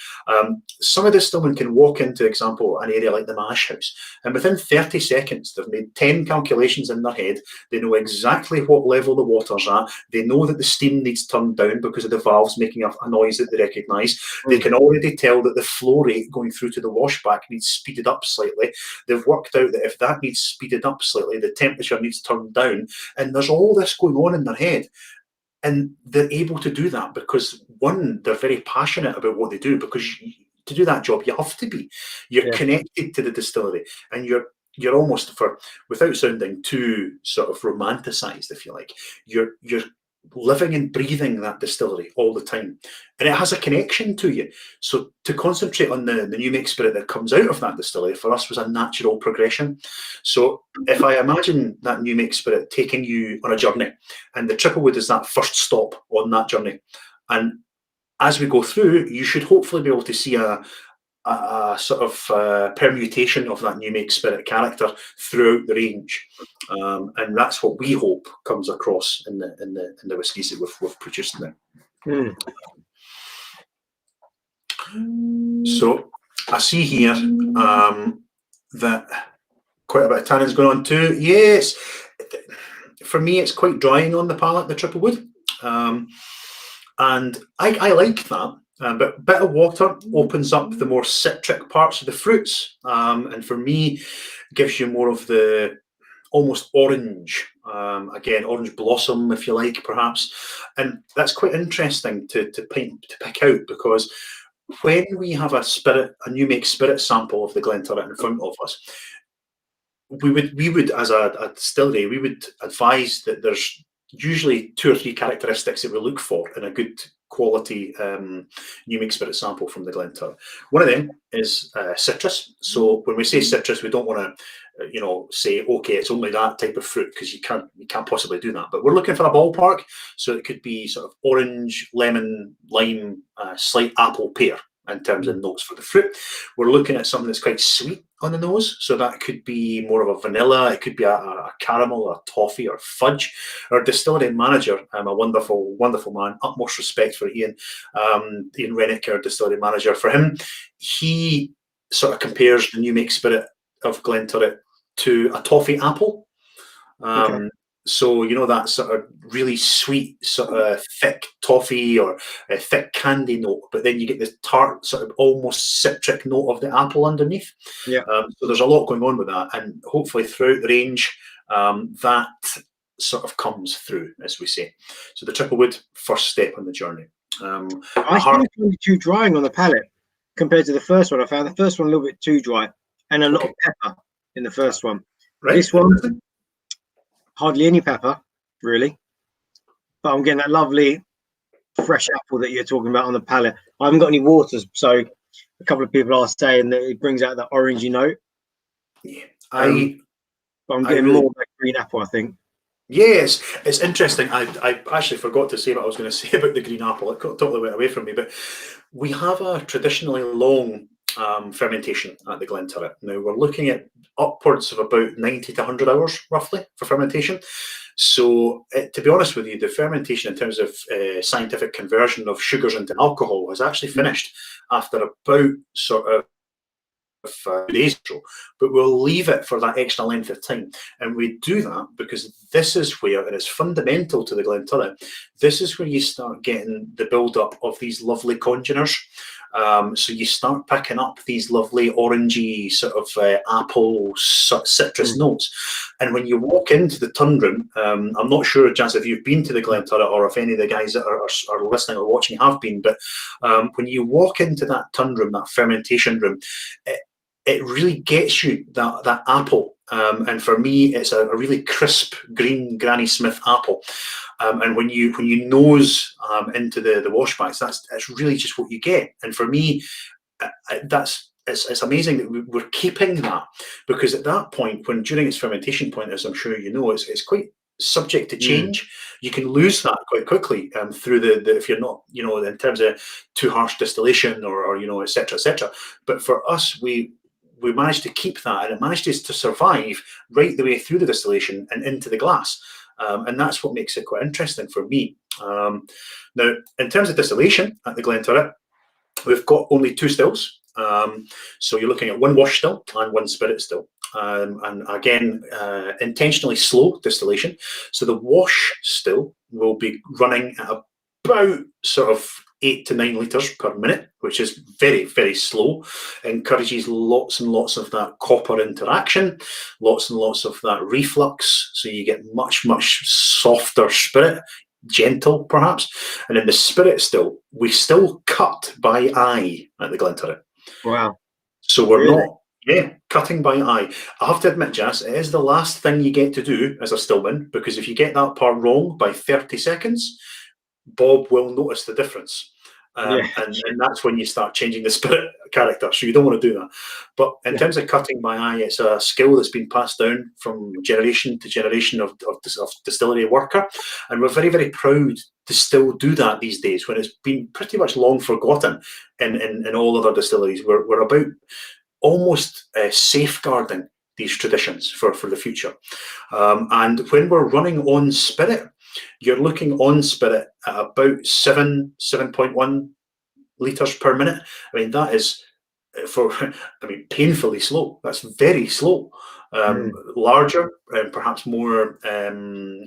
some of the stillmen can walk into, example, an area like the mash house, and within 30 seconds, they've made 10 calculations in their head. They know exactly what level the water's at. They know that the steam needs turned down because of the valves making a noise that they recognise. They can already tell that the flow rate going through to the washback needs speeded up slightly. They've worked out that if that needs speeded up slightly, the temperature needs turned down. And there's all this going on in their head. And they're able to do that because, one, they're very passionate about what they do, because to do that job, you have to be. You're connected to the distillery, and you're almost, without sounding too sort of romanticized, if you like, you're living and breathing that distillery all the time, and it has a connection to you. So to concentrate on the new make spirit that comes out of that distillery for us was a natural progression. So if I imagine that new make spirit taking you on a journey, and the Triplewood is that first stop on that journey, and as we go through, you should hopefully be able to see a sort of permutation of that new make spirit character throughout the range, and that's what we hope comes across in the whiskies that we've produced now. So I see here that quite a bit of tannins going on too. Yes, for me it's quite drying on the palate, the Triplewood, and I like that. But a bit of water opens up the more citric parts of the fruits, and for me, gives you more of the almost orange, again, orange blossom, if you like, perhaps. And that's quite interesting to pick out, because when we have a new make spirit sample of the Glenturret in front of us, we would as a distillery, we would advise that there's usually 2 or 3 characteristics that we look for in a good quality new make spirit sample from the Glenturret. One of them is citrus. So when we say citrus, we don't want to say, okay, it's only that type of fruit, because you can't possibly do that. But we're looking for a ballpark, so it could be sort of orange, lemon, lime, slight apple, pear in terms of notes for the fruit. We're looking at something that's quite sweet on the nose, so that could be more of a vanilla, it could be a caramel, a toffee, or fudge. Our distillery manager, a wonderful man, utmost respect for Ian Rennick, our distillery manager. For him, he sort of compares the new make spirit of Glenturret to a toffee apple. Okay. So that sort of really sweet, sort of thick toffee or a thick candy note, but then you get this tart, sort of almost citric note of the apple underneath. Yeah. So there's a lot going on with that, and hopefully throughout the range, that sort of comes through, as we say. So the triple wood, first step on the journey. I think it's too drying on the palate compared to the first one. I found the first one a little bit too dry, and a lot of pepper in the first one. Right. This one, hardly any pepper, really. But I'm getting that lovely fresh apple that you're talking about on the palate. I haven't got any waters, so a couple of people are saying that it brings out that orangey note. Yeah, but I'm getting more of that green apple, I think. Yes, it's interesting. I actually forgot to say what I was going to say about the green apple. It totally went away from me. But we have a traditionally long fermentation at the Glenturret. Now we're looking at upwards of about 90 to 100 hours roughly for fermentation. So to be honest with you, the fermentation in terms of scientific conversion of sugars into alcohol has actually finished after about sort of days or so, but we'll leave it for that extra length of time. And we do that because this is where, and it's fundamental to the Glenturret, this is where you start getting the build-up of these lovely congeners. So you start picking up these lovely orangey sort of apple citrus notes. And when you walk into the tun room, I'm not sure, Jazz, if you've been to the Glenturret or if any of the guys that are listening or watching have been, but when you walk into that tun room, that fermentation room, it really gets you that apple. And for me, it's a really crisp green Granny Smith apple. And when you nose into the washbacks, that's really just what you get. And for me, it's amazing that we're keeping that, because at that point, when during its fermentation point, as I'm sure you know, it's quite subject to change. You can lose that quite quickly through the if you're not, in terms of too harsh distillation or et cetera, et cetera. But for us, we managed to keep that, and it manages to survive right the way through the distillation and into the glass. And that's what makes it quite interesting for me. Now, in terms of distillation at the Glenturret, we've got only 2 stills. So you're looking at 1 wash still and 1 spirit still. And again, intentionally slow distillation. So the wash still will be running at about sort of 8 to 9 litres per minute, which is very, very slow. Encourages lots and lots of that copper interaction, lots and lots of that reflux, so you get much, much softer spirit, gentle perhaps. And in the spirit still, we still cut by eye at the Glenturret. Wow. So we're not, cutting by eye. I have to admit, Jas, it is the last thing you get to do as a stillman, because if you get that part wrong by 30 seconds, Bob will notice the difference. And that's when you start changing the spirit character. So you don't want to do that. But in terms of cutting by eye, it's a skill that's been passed down from generation to generation of distillery worker. And we're very, very proud to still do that these days, when it's been pretty much long forgotten in all other distilleries. We're about almost safeguarding these traditions for the future. And when we're running on spirit, you're looking on spirit at about 7.1 litres per minute. I mean, that is painfully slow. That's very slow. Larger and perhaps more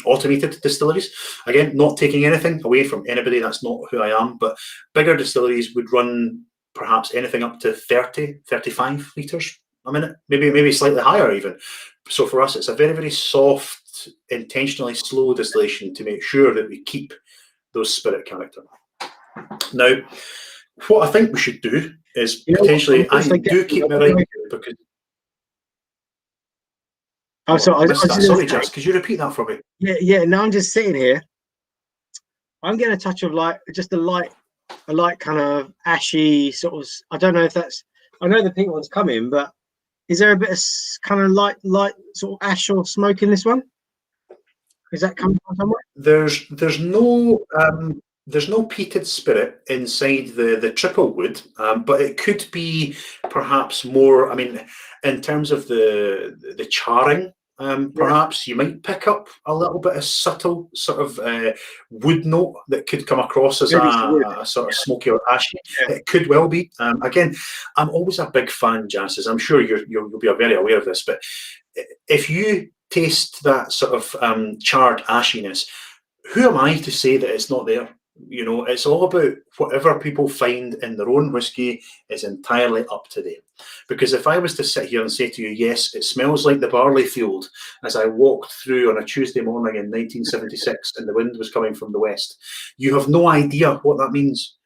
automated distilleries, again, not taking anything away from anybody, that's not who I am, but bigger distilleries would run perhaps anything up to 30, 35 litres a minute, maybe slightly higher even. So for us, it's a very, very soft, intentionally slow distillation to make sure that we keep those spirit character. Now, what I think we should do is potentially, I do keep my right because. I'm sorry, sorry, Jazz, could you repeat that for me? Yeah. Now I'm just sitting here, I'm getting a touch of like just a light kind of ashy sort of. I don't know if that's. I know the pink one's coming, but is there a bit of kind of light sort of ash or smoke in this one? Is that coming from somewhere? There's no peated spirit inside the triple wood, but it could be perhaps more. I mean, in terms of the charring, perhaps you might pick up a little bit of subtle sort of wood note that could come across as a sort of smoky or ashy. Yeah. It could well be. Again, I'm always a big fan, Jas, as I'm sure you'll be very aware of this, but if you taste that sort of charred ashiness, who am I to say that it's not there? You know, it's all about whatever people find in their own whiskey is entirely up to them. Because if I was to sit here and say to you, yes, it smells like the barley field as I walked through on a Tuesday morning in 1976 and the wind was coming from the west, you have no idea what that means.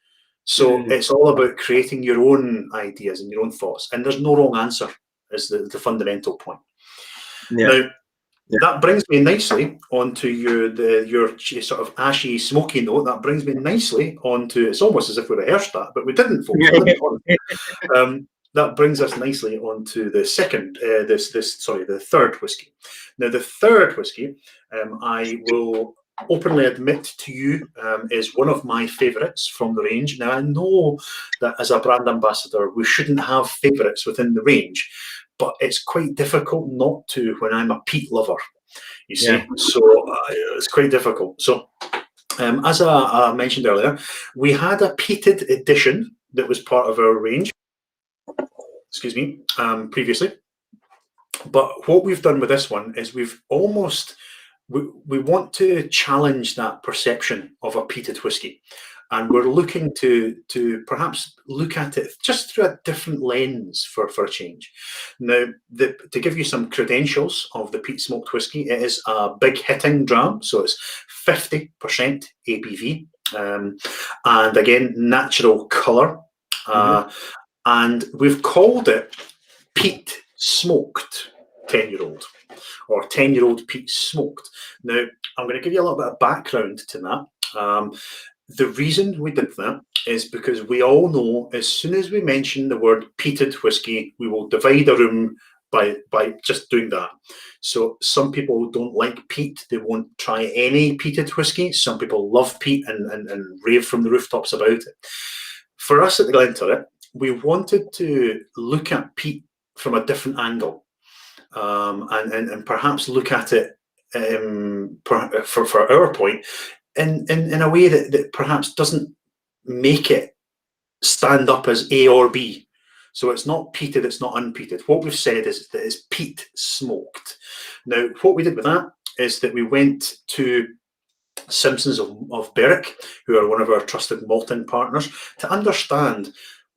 So it's all about creating your own ideas and your own thoughts. And there's no wrong answer, is the fundamental point. Yeah. Now, that brings me nicely onto your sort of ashy, smoky note. That brings me nicely onto, it's almost as if we rehearsed that, but we didn't, folks. That brings us nicely onto the second, the third whiskey. Now, the third whiskey, I will openly admit to you, is one of my favourites from the range. Now, I know that as a brand ambassador, we shouldn't have favourites within the range, but it's quite difficult not to when I'm a peat lover, you see. Yeah. So it's quite difficult. So as I mentioned earlier, we had a peated edition that was part of our range, previously. But what we've done with this one is we want to challenge that perception of a peated whiskey. And we're looking to perhaps look at it just through a different lens for a change. Now, to give you some credentials of the peat smoked whiskey, it is a big hitting dram, so it's 50% ABV, and again, natural colour. And we've called it peat smoked 10-year-old, or 10-year-old peat smoked. Now, I'm going to give you a little bit of background to that. The reason we did that is because we all know as soon as we mention the word peated whiskey, we will divide a room by just doing that. So some people don't like peat. They won't try any peated whiskey. Some people love peat and rave from the rooftops about it. For us at the Glenturret, we wanted to look at peat from a different angle, and perhaps look at it for our point in a way that perhaps doesn't make it stand up as A or B. So it's not peated, it's not unpeated. What we've said is that it's peat smoked. Now, what we did with that is that we went to Simpsons of Berwick, who are one of our trusted malting partners, to understand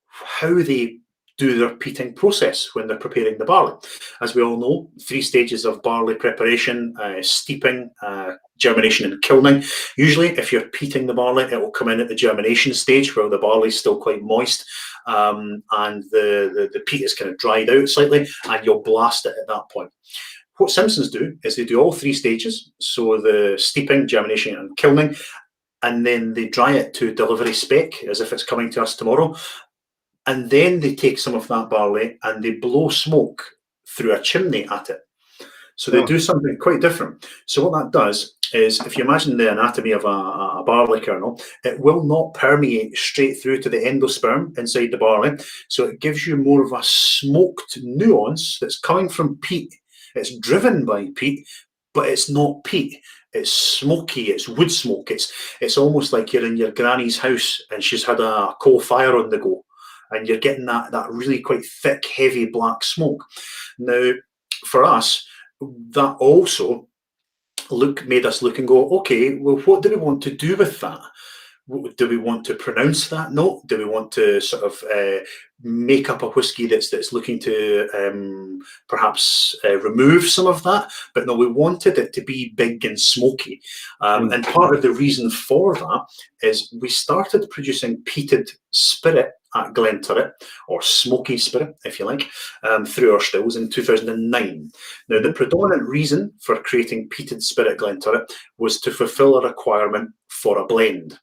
how they do their peating process when they're preparing the barley. As we all know, 3 stages of barley preparation: steeping, germination and kilning. Usually, if you're peating the barley, it will come in at the germination stage where the barley is still quite moist, and the peat is kind of dried out slightly, and you'll blast it at that point. What Simpsons do is they do all 3 stages, so the steeping, germination and kilning, and then they dry it to delivery spec as if it's coming to us tomorrow. And then they take some of that barley and they blow smoke through a chimney at it. So they do something quite different. So what that does is, if you imagine the anatomy of a barley kernel, it will not permeate straight through to the endosperm inside the barley. So it gives you more of a smoked nuance that's coming from peat. It's driven by peat, but it's not peat. It's smoky, it's wood smoke. It's almost like you're in your granny's house and she's had a coal fire on the go. And you're getting that really quite thick, heavy black smoke. Now, for us, that also made us look and go, okay, well, what do we want to do with that? Do we want to pronounce that note? Do we want to sort of make up a whiskey that's looking to perhaps remove some of that? But no, we wanted it to be big and smoky. And part of the reason for that is we started producing peated spirit at Glenturret, or smoky spirit, if you like, through our stills in 2009. Now, the predominant reason for creating peated spirit at Glenturret was to fulfil a requirement for a blend.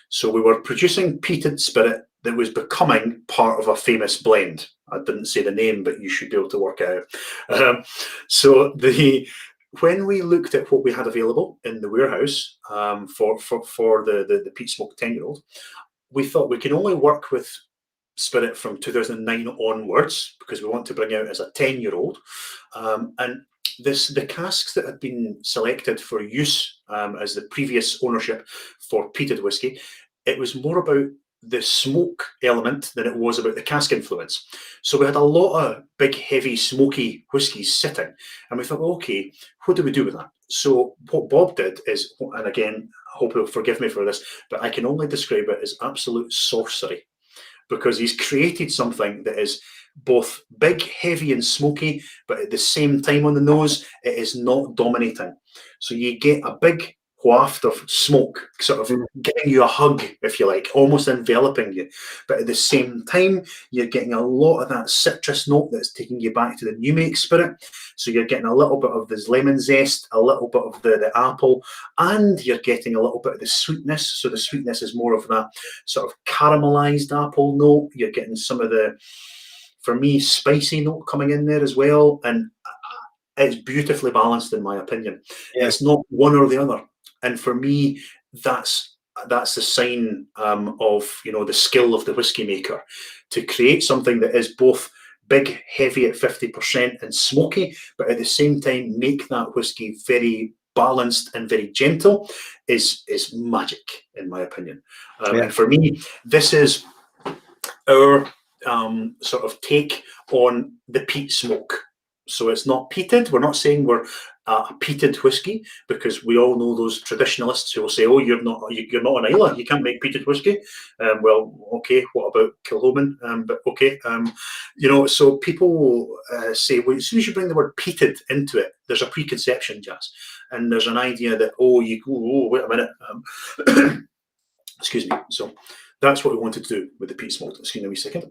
So we were producing peated spirit that was becoming part of a famous blend. I didn't say the name, but you should be able to work it out. When we looked at what we had available in the warehouse for the peat smoke 10-year-old, we thought we can only work with spirit from 2009 onwards because we want to bring out as a 10-year-old. And the casks that had been selected for use as the previous ownership for peated whiskey, it was more about the smoke element than it was about the cask influence. So we had a lot of big, heavy, smoky whiskies sitting, and we thought, well, okay, what do we do with that? So what Bob did is, and again, I hope he'll forgive me for this, but I can only describe it as absolute sorcery, because he's created something that is both big, heavy, and smoky, but at the same time on the nose, it is not dominating. So you get a big waft of smoke, sort of giving you a hug, if you like, almost enveloping you. But at the same time, you're getting a lot of that citrus note that's taking you back to the new make spirit. So you're getting a little bit of this lemon zest, a little bit of the apple, and you're getting a little bit of the sweetness. So the sweetness is more of that sort of caramelized apple note. You're getting some of the, for me, spicy note coming in there as well. And it's beautifully balanced, in my opinion. Yeah. It's not one or the other. And for me, that's the sign of, you know, the skill of the whiskey maker to create something that is both big, heavy at 50% and smoky, but at the same time make that whiskey very balanced and very gentle is magic, in my opinion. And for me, this is our sort of take on the peat smoke. So it's not peated. We're not saying we're a peated whiskey, because we all know those traditionalists who will say, "Oh, you're not an Islay. You can't make peated whiskey." Well, okay. What about Kilhoman? But okay, you know. So people say, well, as soon as you bring the word peated into it, there's a preconception, Jazz, and there's an idea that wait a minute, excuse me. So that's what we wanted to do with the peat smoke. Excuse me a wee second.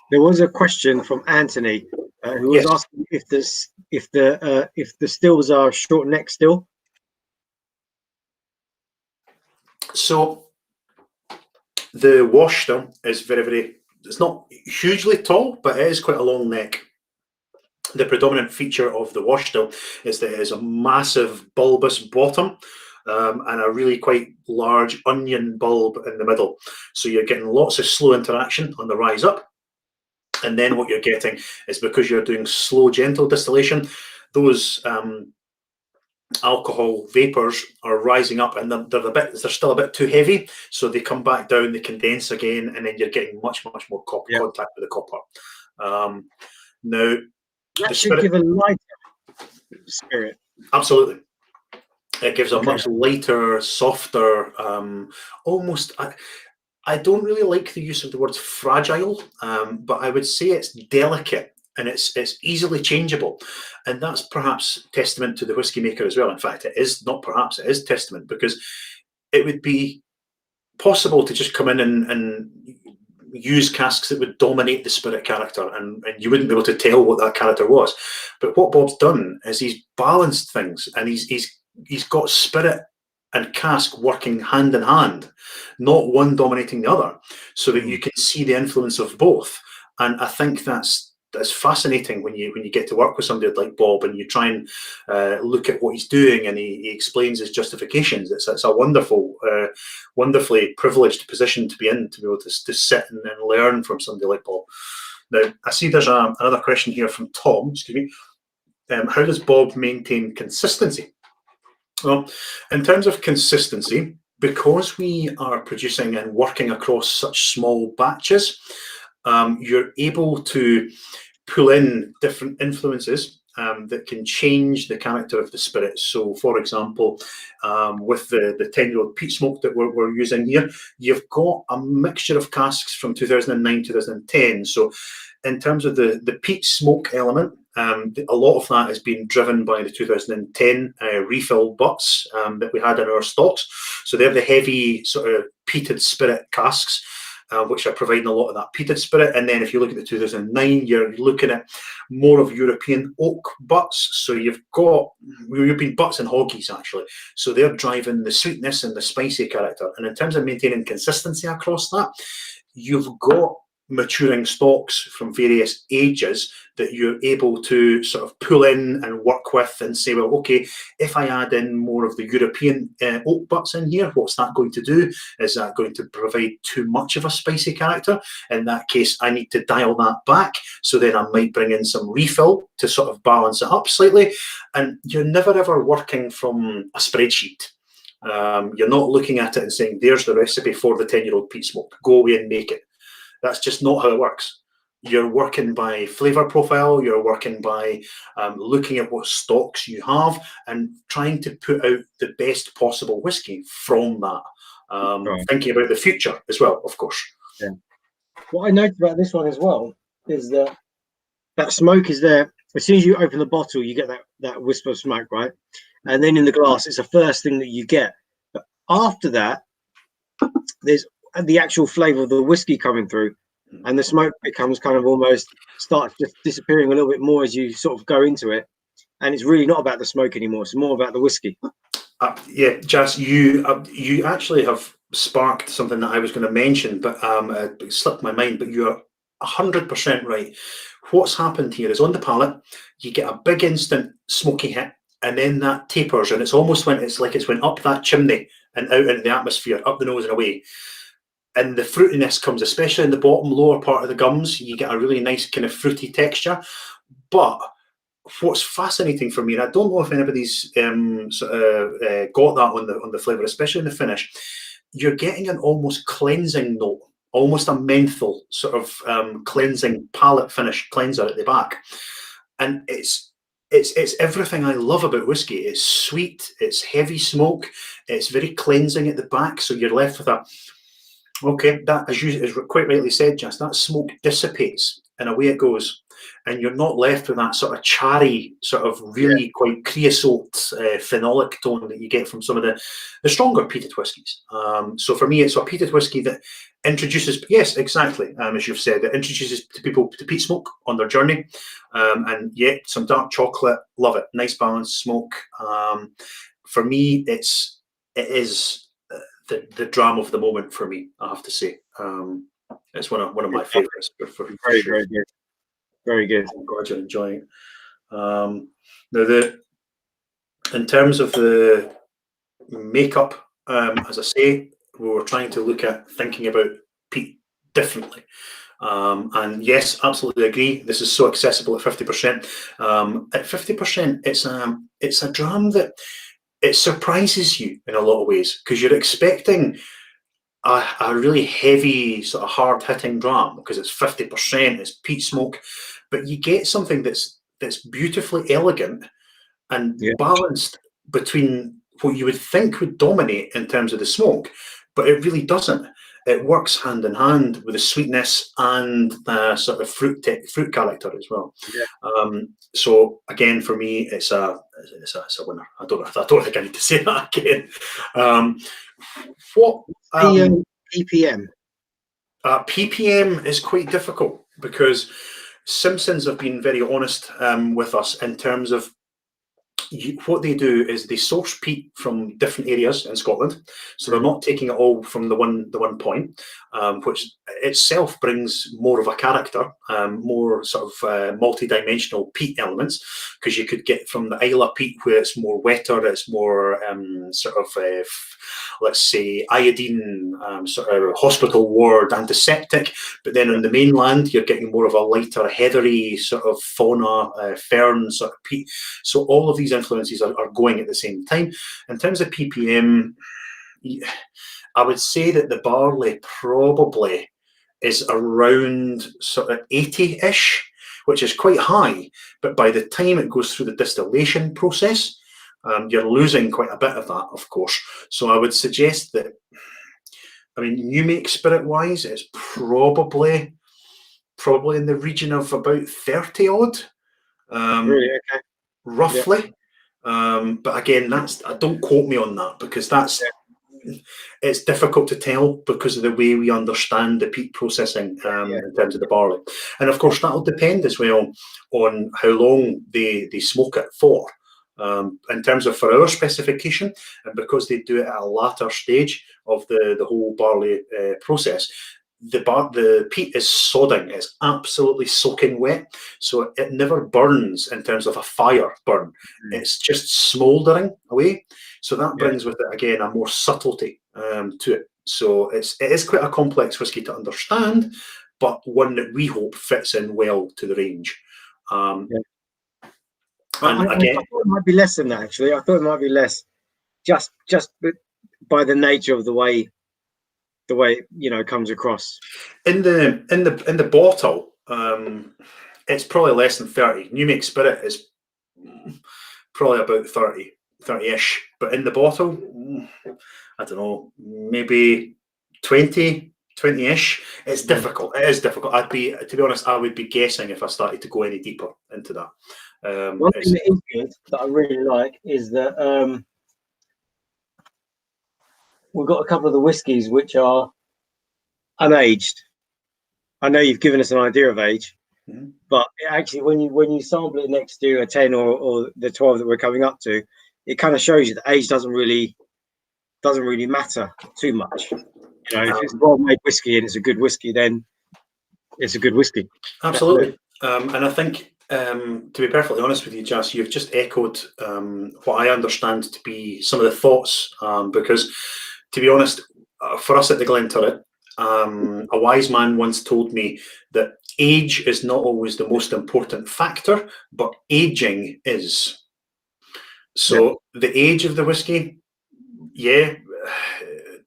There was a question from Anthony who was asking if the stills are short neck still. So the wash still is very, it's not hugely tall, but it is quite a long neck. The predominant feature of the wash still is that it is a massive bulbous bottom and a really quite large onion bulb in the middle. So you're getting lots of slow interaction on the rise up. And then what you're getting is, because you're doing slow, gentle distillation, those alcohol vapors are rising up, and they're still a bit too heavy, so they come back down, they condense again, and then you're getting much more contact with the copper. Now, that should give a lighter spirit. Absolutely. It gives a much lighter, softer, almost. I don't really like the use of the word fragile, but I would say it's delicate, and it's easily changeable. And that's perhaps testament to the whiskey maker as well. In fact, it is not perhaps, it is testament, because it would be possible to just come in and use casks that would dominate the spirit character, and you wouldn't be able to tell what that character was. But what Bob's done is he's balanced things, and he's got spirit and cask working hand in hand, not one dominating the other, so that you can see the influence of both. And I think that's fascinating when you get to work with somebody like Bob, and you try and look at what he's doing, and he explains his justifications. It's a wonderful, wonderfully privileged position to be in, to be able to sit and learn from somebody like Bob. Now, I see there's another question here from Tom. Excuse me. How does Bob maintain consistency? Well, in terms of consistency, because we are producing and working across such small batches, you're able to pull in different influences that can change the character of the spirit. So, for example, with the 10-year-old peat smoke that we're using here, you've got a mixture of casks from 2009, 2010. So, in terms of the peat smoke element, a lot of that has been driven by the 2010 refill butts that we had in our stocks. So they're the heavy sort of peated spirit casks. which are providing a lot of that peated spirit. And then if you look at the 2009, you're looking at more of European oak butts. So you've got European butts and hoggies, actually. So they're driving the sweetness and the spicy character. And in terms of maintaining consistency across that, you've got maturing stocks from various ages that you're able to sort of pull in and work with and say, well, okay, if I add in more of the European oak butts in here, what's that going to do? Is that going to provide too much of a spicy character? In that case, I need to dial that back. So then I might bring in some refill to sort of balance it up slightly. And you're never ever working from a spreadsheet. You're not looking at it and saying, there's the recipe for the 10-year-old peat smoke. Go away and make it. That's just not how it works. You're working by flavour profile, you're working by looking at what stocks you have and trying to put out the best possible whiskey from that. Right. Thinking about the future as well, of course. Yeah. What I noticed about this one as well is that smoke is there. As soon as you open the bottle, you get that wisp of smoke, right? And then in the glass, it's the first thing that you get. But after that, there's the actual flavour of the whiskey coming through, and the smoke becomes kind of almost starts just disappearing a little bit more as you sort of go into it, and it's really not about the smoke anymore. It's more about the whiskey. Yeah, Jas, you actually have sparked something that I was going to mention, but it slipped my mind. But you're 100% right. What's happened here is on the palate, you get a big instant smoky hit, and then that tapers, and it's almost went up that chimney and out into the atmosphere, up the nose and away. And the fruitiness comes, especially in the bottom lower part of the gums. You get a really nice kind of fruity texture. But what's fascinating for me, and I don't know if anybody's got that on the flavour, especially in the finish, you're getting an almost cleansing note, almost a menthol sort of cleansing palate finish cleanser at the back. And it's everything I love about whiskey. It's sweet, it's heavy smoke, it's very cleansing at the back. So you're left with a, okay, that, as quite rightly said, Jas, that smoke dissipates and away it goes. And you're not left with that sort of charry, sort of really quite creosote phenolic tone that you get from some of the stronger peated whiskies. So for me, it's a peated whiskey that introduces, yes, exactly, as you've said, it introduces to people to peat smoke on their journey. And some dark chocolate, love it. Nice balanced smoke. For me, it is the dram of the moment for me, I have to say. It's one of my favourites. Very good. Very good. I'm glad you're enjoying it. Now, in terms of the makeup, as I say, we were trying to look at thinking about peat differently. And yes, absolutely agree. This is so accessible at 50%. At 50%, it's a dram that it surprises you in a lot of ways because you're expecting a really heavy, sort of hard-hitting dram because it's 50%, it's peat smoke, but you get something that's beautifully elegant and balanced between what you would think would dominate in terms of the smoke, but it really doesn't. It works hand in hand with the sweetness and the sort of fruit character as well. Yeah. So again, for me, it's a winner. I don't think I need to say that again. What PPM? PPM is quite difficult because Simpsons have been very honest with us in terms of what they do is they source peat from different areas in Scotland, so they're not taking it all from the one point, which itself brings more of a character, more sort of multi-dimensional peat elements, because you could get from the Isla peat where it's more wetter, it's more sort of let's say iodine, sort of hospital ward antiseptic, but then on the mainland you're getting more of a lighter heathery sort of fauna, fern sort of peat. So all of these influences are going at the same time. In terms of ppm, I would say that the barley probably is around sort of 80-ish, which is quite high, but by the time it goes through the distillation process, you're losing quite a bit of that, of course. So I would suggest that, I mean, new make spirit wise, it's probably in the region of about 30 odd, Really? Okay. roughly. Yeah. But again, don't quote me on that because that's it's difficult to tell because of the way we understand the peat processing in terms of the barley. And of course, that'll depend as well on how long they smoke it for. In terms of for our specification, and because they do it at a latter stage of the whole barley process, the peat is sodding. It's absolutely soaking wet, so it never burns in terms of a fire burn. It's just smouldering away. So that brings with it again a more subtlety to it. So it is quite a complex whisky to understand, but one that we hope fits in well to the range. And again, I thought it might be less than that. Actually, I thought it might be less, just by the nature of the way it comes across. In the bottle, it's probably less than 30. New Make Spirit is probably about 30-ish, but in the bottle, I don't know, maybe 20-ish. It's difficult. It is difficult. To be honest, I would be guessing if I started to go any deeper into that. One thing that is good that I really like is that we've got a couple of the whiskies which are unaged. I know you've given us an idea of age, but actually, when you sample it next to a 10 or the 12 that we're coming up to, it kind of shows you that age doesn't really matter too much. If it's a well-made whiskey and it's a good whiskey, then it's a good whiskey. Absolutely, and I think. To be perfectly honest with you, Jas, you've just echoed what I understand to be some of the thoughts, because, to be honest, for us at the Glenturret, a wise man once told me that age is not always the most important factor, but aging is. So the age of the whiskey, to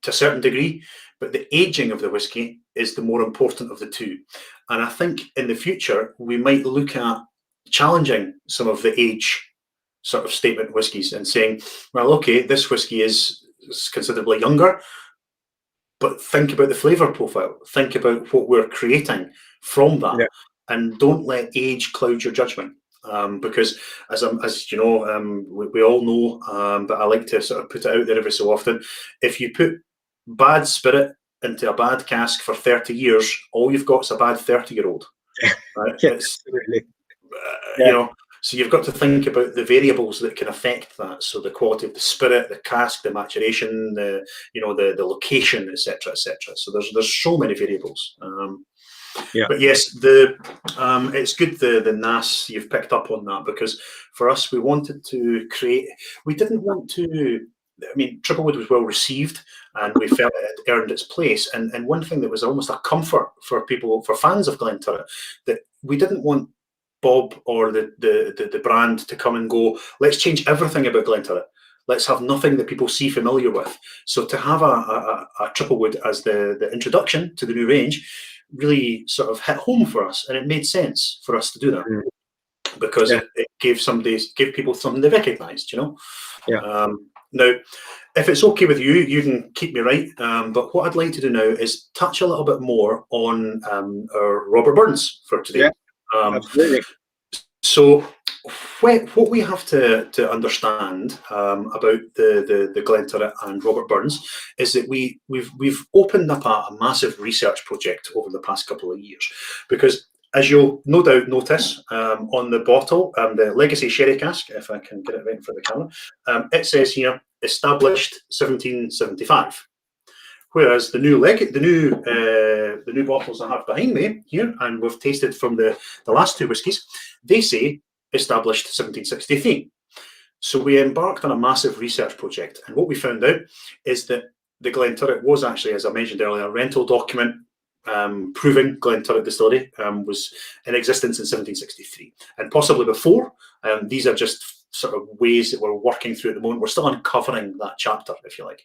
a certain degree, but the aging of the whiskey is the more important of the two. And I think in the future, we might look at challenging some of the age sort of statement whiskies and saying, well, okay, this whiskey is considerably younger, but think about the flavour profile, think about what we're creating from that, and don't let age cloud your judgment. Because as you know, we all know, but I like to sort of put it out there every so often, if you put bad spirit into a bad cask for 30 years, all you've got is a bad 30-year-old. Right? Absolutely. So you've got to think about the variables that can affect that. So the quality of the spirit, the cask, the maturation, the location, etc., etc. So there's so many variables. But yes, it's good the NAS you've picked up on that, because for us we wanted to create. We didn't want to. I mean, Triplewood was well received, and we felt it had earned its place. And one thing that was almost a comfort for people, for fans of Glenturret, that we didn't want Bob or the brand to come and go, let's change everything about Glenturret. Let's have nothing that people see familiar with. So to have a Triplewood as the introduction to the new range really sort of hit home for us, and it made sense for us to do that because it gave people something they recognised, Now, if it's okay with you, you can keep me right. But what I'd like to do now is touch a little bit more on our Robert Burns for today. Absolutely. So, what we have to understand about the Glenturret and Robert Burns is that we've opened up a massive research project over the past couple of years, because as you'll no doubt notice on the bottle, the Legacy Sherry Cask, if I can get it right in front of the camera, it says here established 1775. Whereas the new bottles I have behind me here, and we've tasted from the last two whiskies, they say established 1763. So we embarked on a massive research project, and what we found out is that the Glenturret was actually, as I mentioned earlier, a rental document proving Glenturret Distillery was in existence in 1763, and possibly before. These are just sort of ways that we're working through at the moment. We're still uncovering that chapter, if you like.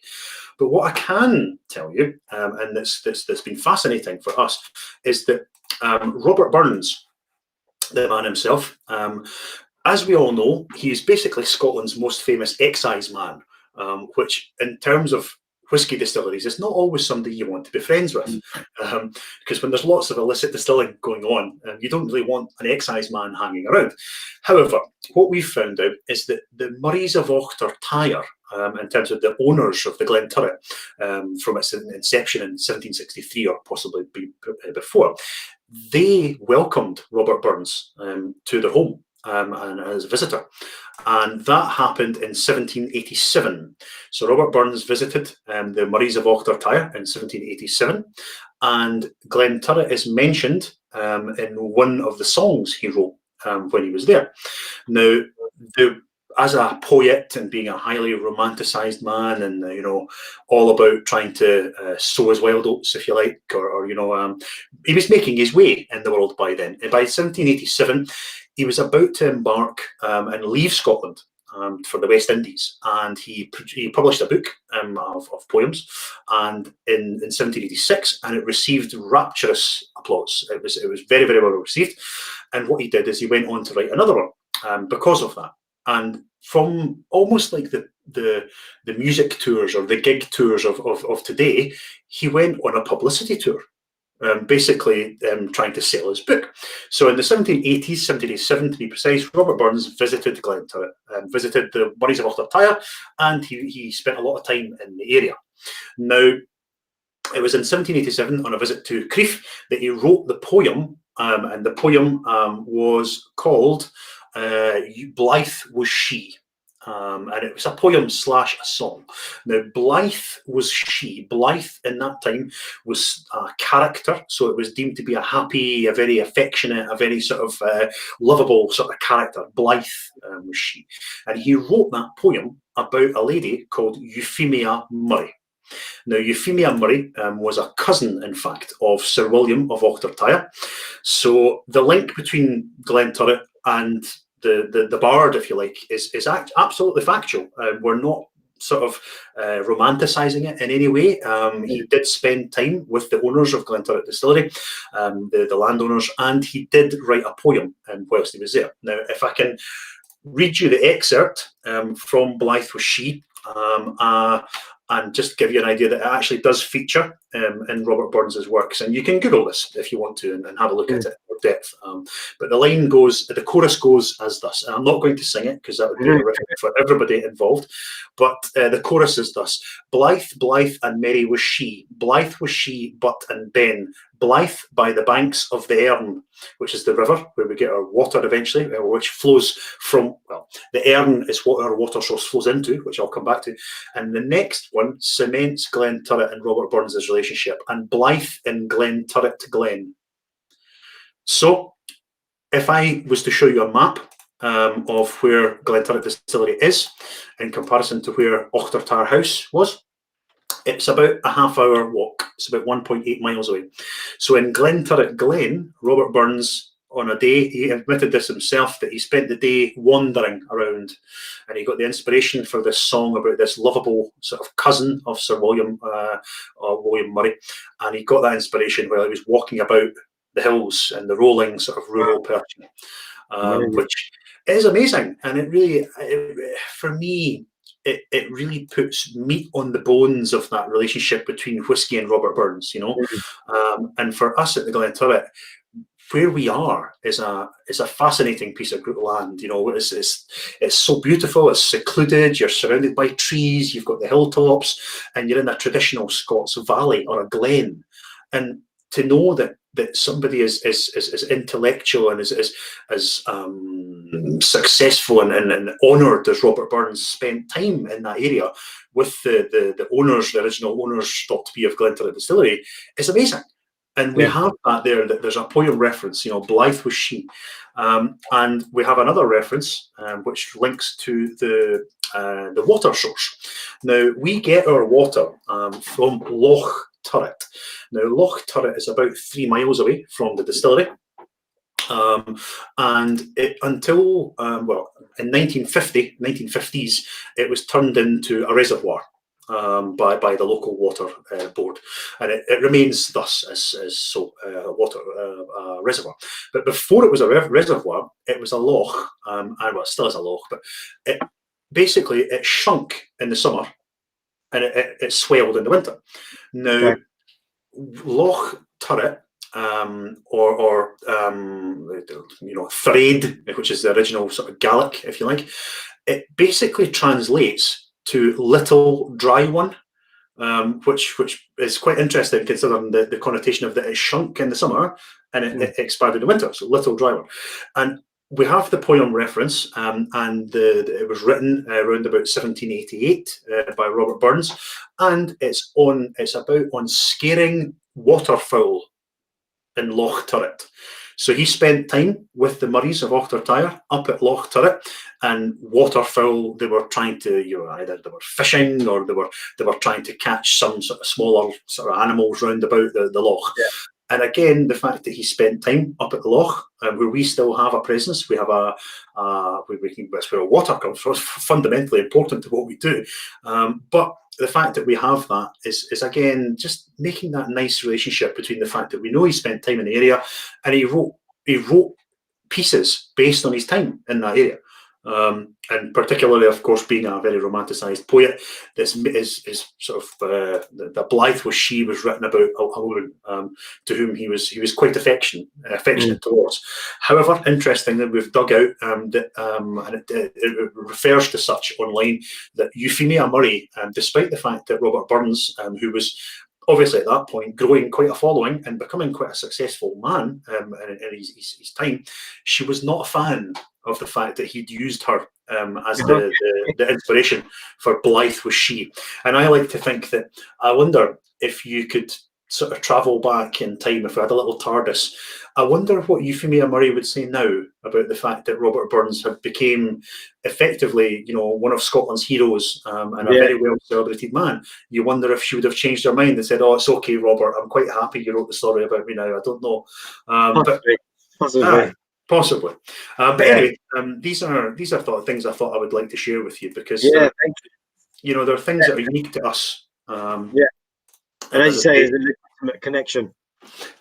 But what I can tell you, and that's been fascinating for us, is that Robert Burns, the man himself, as we all know, he is basically Scotland's most famous excise man, which in terms of whisky distilleries, it's not always somebody you want to be friends with, because when there's lots of illicit distilling going on, you don't really want an excise man hanging around. However, what we've found out is that the Murrays of Aughter Tire, in terms of the owners of the Glenturret, from its inception in 1763 or possibly before, they welcomed Robert Burns to their home and as a visitor. And that happened in 1787. So Robert Burns visited the Murrays of Aughter Tire in 1787, and Glenturret is mentioned in one of the songs he wrote when he was there. Now, as a poet and being a highly romanticised man, and all about trying to sow his wild oats, if you like, or he was making his way in the world by then. And by 1787, he was about to embark and leave Scotland for the West Indies, and he published a book of poems, and in 1786, and it received rapturous applause. It was very, very well received, and what he did is he went on to write another one because of that. And from almost like the music tours or the gig tours of today, he went on a publicity tour, basically trying to sell his book. So in the 1780s, 1787 to be precise, Robert Burns visited Glenturret, visited the Murrays of Aughter Tire, and he spent a lot of time in the area. Now, it was in 1787 on a visit to Crieff that he wrote the poem, and the poem was called Blythe Was She. And it was a poem / a song. Now, Blythe was she. Blythe in that time was a character, so it was deemed to be a happy, a very affectionate, a very sort of lovable sort of character. Blythe was she. And he wrote that poem about a lady called Euphemia Murray. Now, Euphemia Murray was a cousin, in fact, of Sir William of Aughter Tire. So the link between Glenturret and the bard, if you like, is absolutely factual. We're not sort of romanticising it in any way. He did spend time with the owners of Glenturret Distillery, the landowners, and he did write a poem whilst he was there. Now, if I can read you the excerpt from Blythe Was She, and just give you an idea that it actually does feature in Robert Burns's works. And you can Google this if you want to and have a look at it in depth. But the chorus goes as thus. And I'm not going to sing it because that would be horrific for everybody involved. But the chorus is thus: Blythe, blithe, and merry was she. Blythe was she, but and ben. Blythe by the banks of the Erne, which is the river where we get our water eventually, which flows from, well, the Erne is what our water source flows into, which I'll come back to. And the next one cements Glenturret and Robert Burns's relationship, and Blythe in Glenturret Glen. So if I was to show you a map of where Glenturret Distillery is in comparison to where Aughter Tire House was, it's about a half-hour walk. It's about 1.8 miles away. So in Glenturret Glen, Robert Burns, on a day, he admitted this himself, that he spent the day wandering around, and he got the inspiration for this song about this lovable sort of cousin of Sir William, William Murray, and he got that inspiration while he was walking about the hills and the rolling sort of rural Perthshire, which is amazing. And it really, for me, it really puts meat on the bones of that relationship between Whisky and Robert Burns, you know. And for us at the Glenturret, where we are is a fascinating piece of land. You know, it's so beautiful. It's secluded. You're surrounded by trees. You've got the hilltops, and you're in a traditional Scots valley or a glen. And to know that somebody is intellectual and as successful and honoured as Robert Burns spent time in that area with the owners, the original owners, thought to be of Glenturret Distillery, is amazing. And we have that there, that there's a poem reference, you know, Blythe was she. And we have another reference which links to the water source. Now, we get our water from Loch Turret. Now, Loch Turret is about 3 miles away from the distillery. And until, well, in 1950s, it was turned into a reservoir by the local water board, and it remains thus as a water reservoir. But before it was a reservoir, it was a loch, and well, it still is a loch, but it basically shrunk in the summer and it swelled in the winter. Now, Loch Turret, or Thread, which is the original sort of Gaelic, if you like, it basically translates to little dry one, which is quite interesting considering the connotation of that it shrunk in the summer and it expanded in the winter, so little dry one. And we have the poem reference, and it was written around about 1788 by Robert Burns, and it's about scaring waterfowl in Loch Turret. So he spent time with the Murrays of Ochtertyre up at Loch Turret, and waterfowl, they were trying to, either they were fishing or they were trying to catch some sort of smaller sort of animals round about the loch. Yeah. And again, the fact that he spent time up at the loch, where we still have a presence, we have that's where water comes from, it's fundamentally important to what we do. But the fact that we have that is again just making that nice relationship between the fact that we know he spent time in the area, and he wrote pieces based on his time in that area. And particularly, of course, being a very romanticised poet, this is sort of the Blythe was she was written about a woman to whom he was quite affectionate towards. However, interestingly, we've dug out that and it refers to such online that Euphemia Murray, despite the fact that Robert Burns, who was obviously at that point growing quite a following and becoming quite a successful man in his time, she was not a fan of the fact that he'd used her as the inspiration for Blythe was she. And I like to think that, I wonder if you could sort of travel back in time, if we had a little TARDIS, I wonder what Euphemia Murray would say now about the fact that Robert Burns had became effectively, one of Scotland's heroes and a very well celebrated man. You wonder if she would have changed her mind and said, "Oh, it's okay, Robert, I'm quite happy you wrote the story about me now." I don't know. Possibly. But anyway, these are things I thought I would like to share with you, because thank you. There are things that are unique to us. And as you say, there's a legitimate connection.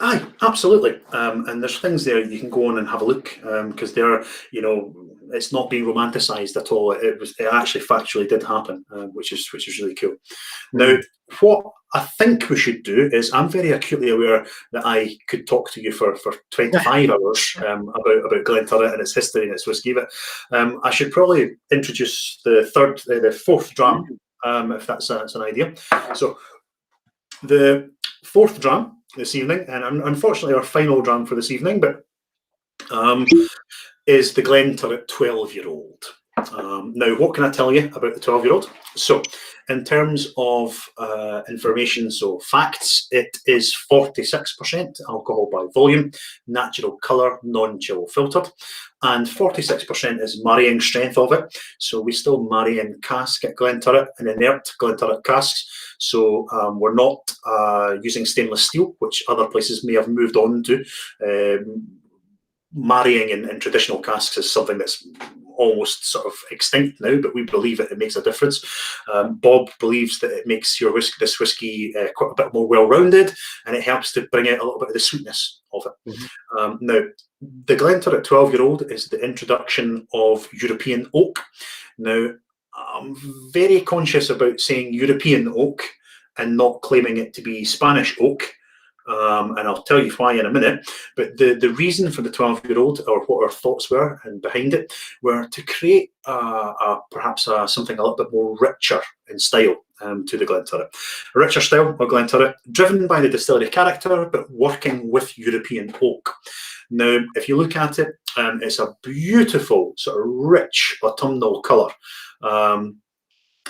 Aye, absolutely. And there's things there you can go on and have a look, because they're, it's not being romanticised at all. It actually factually did happen, which is really cool. Now, what I think we should do is, I'm very acutely aware that I could talk to you for 25 hours about Glenturret and its history and its whisky, but I should probably introduce the fourth dram, if that's an idea. So the fourth dram this evening, and unfortunately our final dram for this evening, but is the Glenturret 12-year-old. Now, what can I tell you about the 12-year-old? So, in terms of information, so facts, it is 46% alcohol by volume, natural colour, non-chill filtered, and 46% is marrying strength of it. So we still marry in cask at Glenturret, in inert Glenturret casks. So we're not using stainless steel, which other places may have moved on to. Marrying in traditional casks is something that's almost sort of extinct now, but we believe it makes a difference. Bob believes that it makes this whiskey quite a bit more well-rounded, and it helps to bring out a little bit of the sweetness of it. Now, the Glenturret 12-year-old is the introduction of European oak. Now, I'm very conscious about saying European oak and not claiming it to be Spanish oak. And I'll tell you why in a minute, but the reason for the 12-year-old, or what our thoughts were and behind it, were to create perhaps something a little bit more richer in style to the Glenturret. A richer style of Glenturret, driven by the distillery character, but working with European oak. Now, if you look at it, it's a beautiful, sort of rich autumnal colour.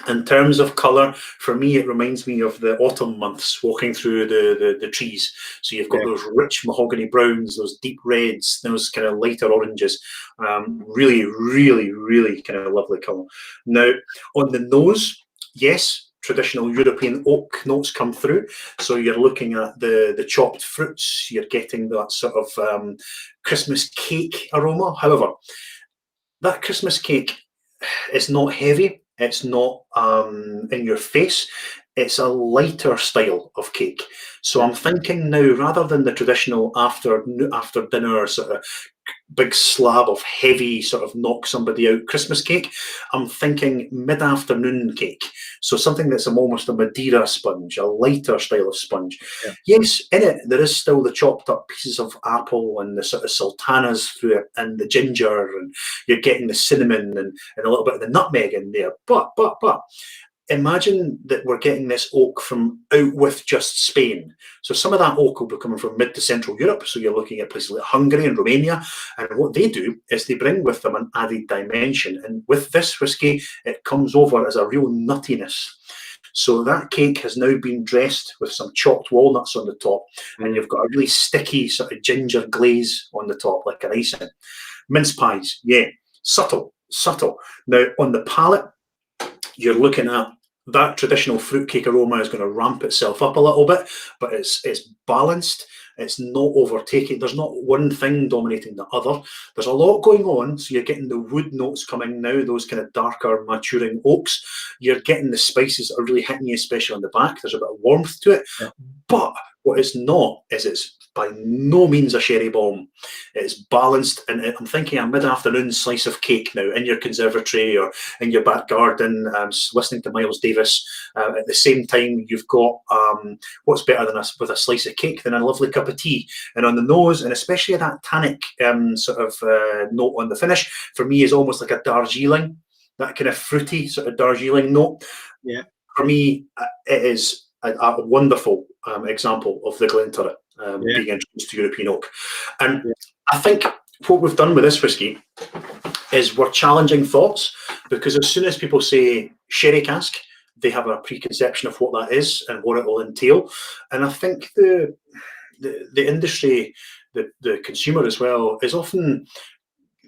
In terms of colour, for me, it reminds me of the autumn months walking through the trees. So you've got those rich mahogany browns, those deep reds, those kind of lighter oranges. Really, really, really kind of lovely colour. Now, on the nose, yes, traditional European oak notes come through. So you're looking at the chopped fruits, you're getting that sort of Christmas cake aroma. However, that Christmas cake is not heavy. It's not in your face. it's a lighter style of cake. So I'm thinking now, rather than the traditional after dinner sort of big slab of heavy sort of knock somebody out Christmas cake, I'm thinking mid-afternoon cake. So something that's almost a Madeira sponge, a lighter style of sponge. Yeah. Yes, in it there is still the chopped up pieces of apple and the sort of sultanas through it, and the ginger, and you're getting the cinnamon and a little bit of the nutmeg in there. But imagine that we're getting this oak from out with just Spain. So some of that oak will be coming from mid to central Europe. So you're looking at places like Hungary and Romania. And what they do is they bring with them an added dimension. And with this whiskey, it comes over as a real nuttiness. So that cake has now been dressed with some chopped walnuts on the top. And you've got a really sticky sort of ginger glaze on the top, like an icing. Mince pies, yeah, subtle. Now, on the palate, you're looking at that traditional fruitcake aroma is going to ramp itself up a little bit, but it's balanced. It's not overtaking. There's not one thing dominating the other. There's a lot going on. So you're getting the wood notes coming now, those kind of darker maturing oaks. You're getting the spices that are really hitting you, especially on the back. There's a bit of warmth to it. Yeah. But what it's not is it's by no means a sherry bomb. It's balanced, and I'm thinking a mid-afternoon slice of cake now in your conservatory or in your back garden, listening to Miles Davis. At the same time, you've got what's better than with a slice of cake than a lovely cup of tea. And on the nose, and especially that tannic sort of note on the finish, for me is almost like a Darjeeling, that kind of fruity sort of Darjeeling note. Yeah. For me, it is a wonderful example of the Glenturret being introduced to European oak. And I think what we've done with this whiskey is we're challenging thoughts, because as soon as people say sherry cask, they have a preconception of what that is and what it will entail. And I think the industry, the consumer as well, is often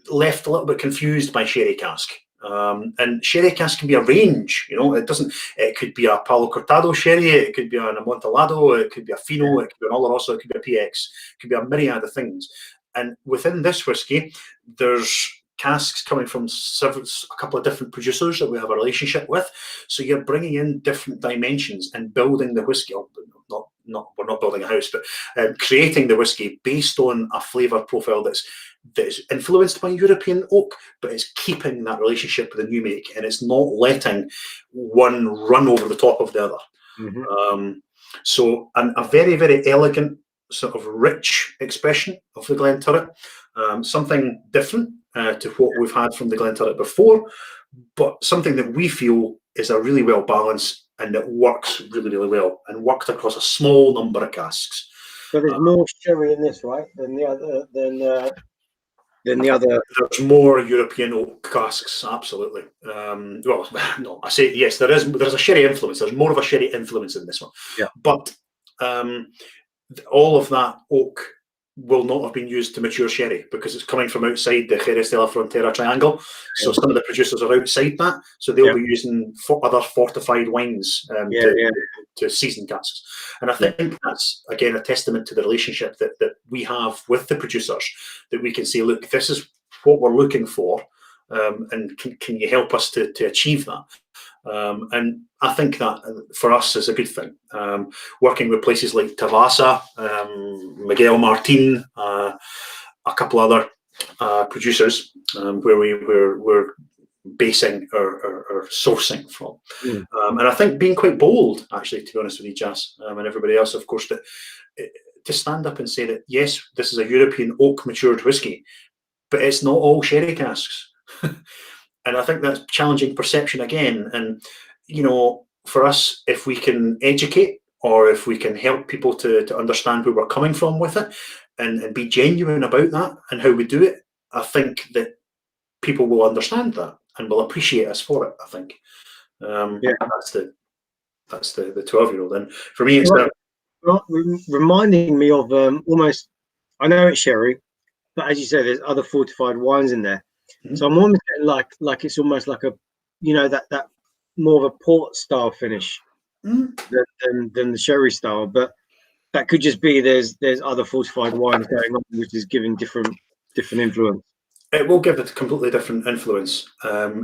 left a little bit confused by sherry cask. And sherry cask can be a range, it could be a Palo Cortado sherry, it could be an Amontillado, it could be a Fino, it could be an Oloroso, it could be a PX, it could be a myriad of things. And within this whiskey, there's casks coming from a couple of different producers that we have a relationship with. So you're bringing in different dimensions and building the whiskey. We're not building a house, but creating the whiskey based on a flavour profile that is influenced by European oak, but it's keeping that relationship with the new make, and it's not letting one run over the top of the other. Mm-hmm. So a very, very elegant, sort of rich expression of the Glenturret, something different to what we've had from the Glenturret before, but something that we feel is a really well balanced and that works really, really well, and worked across a small number of casks. So there's more sherry in this, right, than the other. There's more European oak casks, absolutely. Well, no, I say yes. There's a sherry influence. There's more of a sherry influence in this one. Yeah. But all of that oak will not have been used to mature sherry, because it's coming from outside the Jerez de la Frontera triangle. So some of the producers are outside that, so they'll be using other fortified wines to season casks. And I think that's, again, a testament to the relationship that we have with the producers, that we can say, look, this is what we're looking for, and can you help us to achieve that? And I think that for us is a good thing. Working with places like Tavasa, Miguel Martin, a couple other producers where we're basing our sourcing from. And I think being quite bold, actually, to be honest with you, Jas, and everybody else, of course, to stand up and say that, yes, this is a European oak matured whiskey, but it's not all sherry casks. And I think that's challenging perception again. And, for us, if we can educate, or if we can help people to understand where we're coming from with it, and be genuine about that and how we do it, I think that people will understand that and will appreciate us for it, I think. That's the 12-year-old. And for me, it's reminding me of almost, I know it's sherry, but as you said, there's other fortified wines in there. Mm-hmm. So I'm almost getting like it's almost like a, that more of a port style finish than the sherry style. But that could just be there's other fortified wines going on, which is giving different influence. It will give it a completely different influence.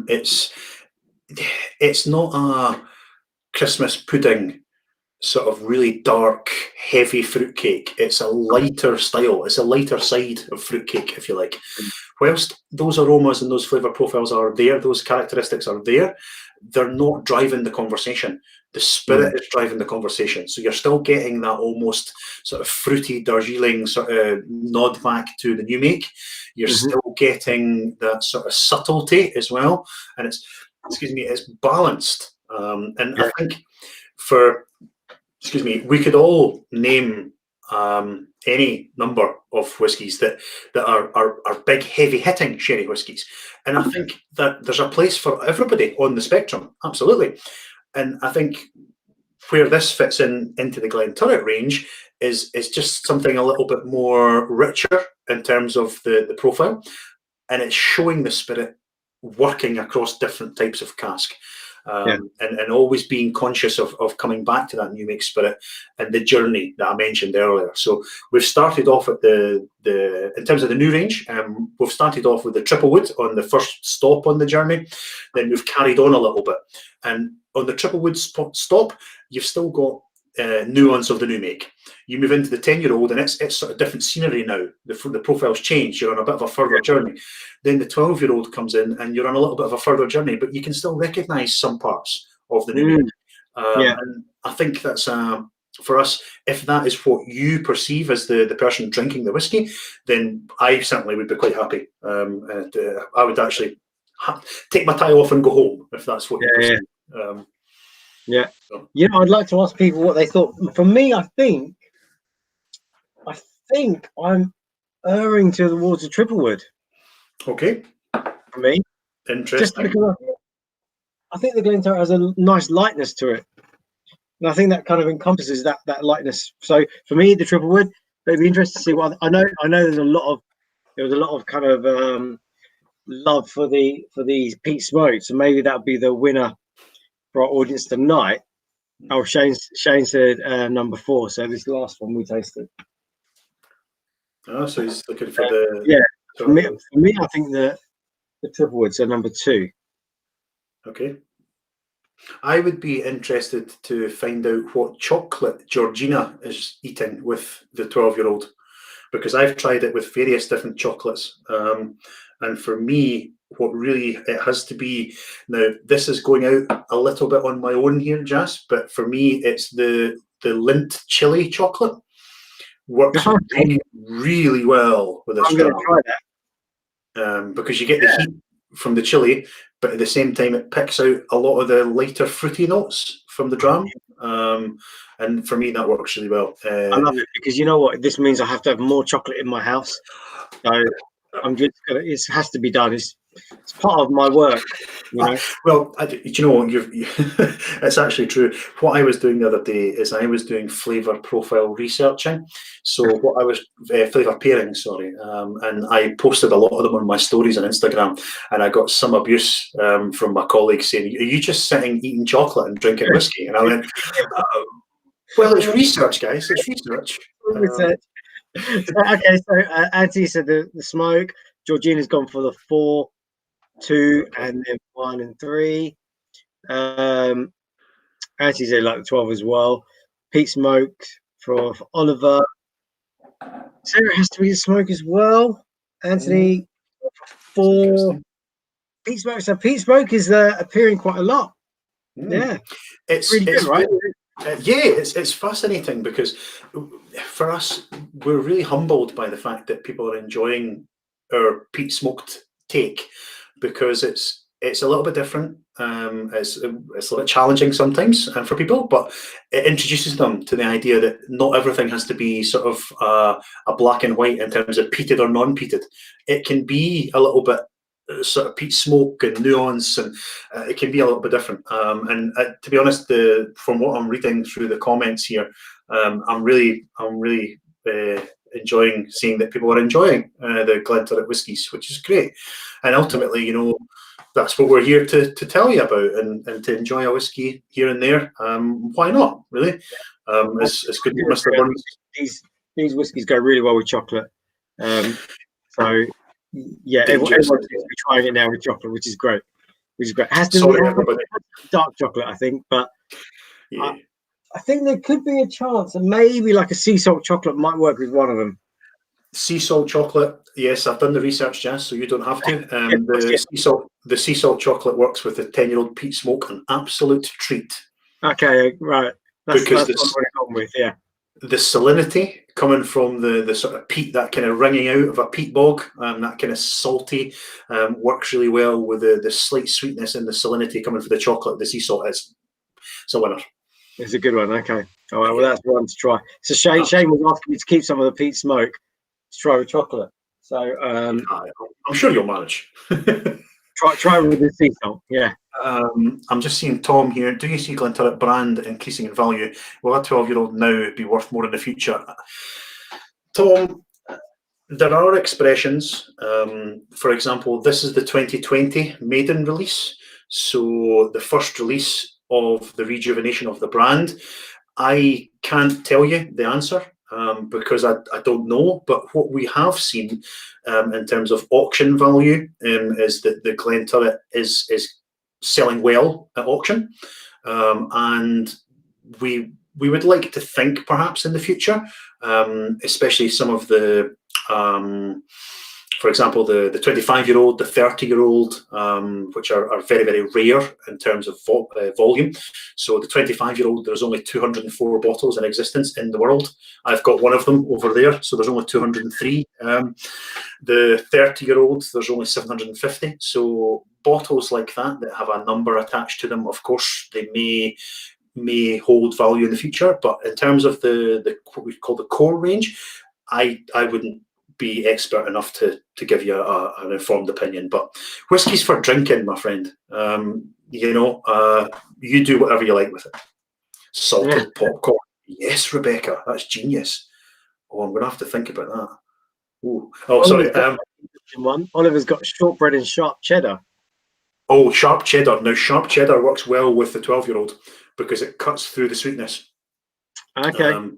It's not a Christmas pudding, sort of really dark, heavy fruitcake. It's a lighter style. It's a lighter side of fruitcake, if you like. Whilst those aromas and those flavour profiles are there, those characteristics are there, they're not driving the conversation. The spirit is driving the conversation. So you're still getting that almost sort of fruity Darjeeling sort of nod back to the new make. You're still getting that sort of subtlety as well. And it's balanced. And I think we could all name any number of whiskies that are big, heavy hitting sherry whiskies, and I think that there's a place for everybody on the spectrum, absolutely. And I think where this fits into the Glenturret range is just something a little bit more richer in terms of the profile, and it's showing the spirit working across different types of cask. And always being conscious of coming back to that new make spirit and the journey that I mentioned earlier. So we've started off at in terms of the new range, we've started off with the Triple Wood on the first stop on the journey. Then we've carried on a little bit, and on the Triple Wood stop, you've still got nuance of the new make. You move into the 10-year-old, and it's sort of different scenery now. The profile's changed. You're on a bit of a further journey. Then the 12-year-old comes in, and you're on a little bit of a further journey, but you can still recognise some parts of the new make. And I think that's for us. If that is what you perceive as the person drinking the whiskey, then I certainly would be quite happy. I would actually take my tie off and go home if that's what you perceive. I'd like to ask people what they thought. For me, I think I'm erring towards the Triple Wood. Okay. For me, interesting. Just because I think the Glenturret has a nice lightness to it, and I think that kind of encompasses that lightness. So for me, the Triple Wood. But it'd be interesting to see what I know. There was a lot of kind of love for these peat smoke. So maybe that would be the winner for our audience tonight. Oh, Shane said number 4. So this last one we tasted. Oh, so he's looking for the For me, I think the Triple Wood. So number 2. Okay. I would be interested to find out what chocolate Georgina is eating with the 12-year-old, because I've tried it with various different chocolates, and for me, what really it has to be now. This is going out a little bit on my own here, Jas, but for me, it's the Lindt chili chocolate. Works really, really well with a straw. I'm going to try that because you get the heat from the chili, but at the same time, it picks out a lot of the lighter fruity notes from the dram. And for me, that works really well. I love it, because you know what? This means I have to have more chocolate in my house. So I'm just gonna. It has to be done. It's part of my work. You know? Well, you know what? It's actually true. What I was doing the other day is I was doing flavour profile researching. So what I was flavour pairing, sorry, and I posted a lot of them on my stories on Instagram, and I got some abuse from my colleagues saying, "Are you just sitting eating chocolate and drinking whiskey?" And I went, "Well, it's research, guys. It's research." Okay, so Auntie said the smoke. Georgina's gone for the 4, 2, and then 1 and 3. Auntie said like the 12 as well. Peat smoke for Oliver. Sarah has to be the smoke as well. Anthony 4. Peat smoke. So peat smoke is appearing quite a lot. Yeah, it's really good, right? It's fascinating, because for us, we're really humbled by the fact that people are enjoying our peat smoked take, because it's a little bit different. It's a little bit challenging sometimes for people, but it introduces them to the idea that not everything has to be sort of a black and white in terms of peated or non-peated. It can be a little bit sort of peat smoke and nuance, and it can be a little bit different. And to be honest, from what I'm reading through the comments here, I'm really enjoying seeing that people are enjoying the Glenturret whiskies, which is great. And ultimately, you know, that's what we're here to tell you about, and to enjoy a whiskey here and there. Why not? Really, it's good, Mr. Burns. These whiskies go really well with chocolate. So yeah, everyone's trying it now with chocolate, which is great. It has to be dark chocolate, I think, but Yeah. I think there could be a chance that maybe like a sea salt chocolate might work with one of them. Sea salt chocolate, yes, I've done the research, Jess, so you don't have to. The sea salt chocolate works with the 10-year-old peat smoke, an absolute treat. Okay, right. That's what I've gone with, yeah. The salinity coming from the sort of peat, that kind of ringing out of a peat bog, that kind of salty, works really well with the slight sweetness and the salinity coming from the chocolate. The sea salt is a winner. It's a good one. Okay. All right. Well, that's one to try. It's a shame. Shane was asking me to keep some of the peat smoke to try with chocolate. So I'm sure you'll manage. try with the sea salt. Yeah. I'm just seeing Tom here. Do you see Glenturret brand increasing in value? Will a 12-year-old now be worth more in the future? Tom, there are expressions. For example, this is the 2020 maiden release. So the first release of the rejuvenation of the brand. I can't tell you the answer because I don't know. But what we have seen in terms of auction value is that the Glenturret is selling well at auction, and we would like to think perhaps in the future, especially some of the for example, the 25-year-old, the 30-year-old, which are very, very rare in terms of volume. So the 25-year-old, there's only 204 bottles in existence in the world. I've got one of them over there, so there's only 203. The 30-year-old, there's only 750. So bottles like that have a number attached to them, of course, they may hold value in the future. But in terms of the what we call the core range, I wouldn't be expert enough to give you an informed opinion. But whiskey's for drinking, my friend. You do whatever you like with it. Salted popcorn. Yes, Rebecca, that's genius. Oh, I'm gonna have to think about that. Ooh. Oh, sorry. Oliver's got shortbread and sharp cheddar. Oh, sharp cheddar. Now, sharp cheddar works well with the 12-year-old because it cuts through the sweetness. Okay.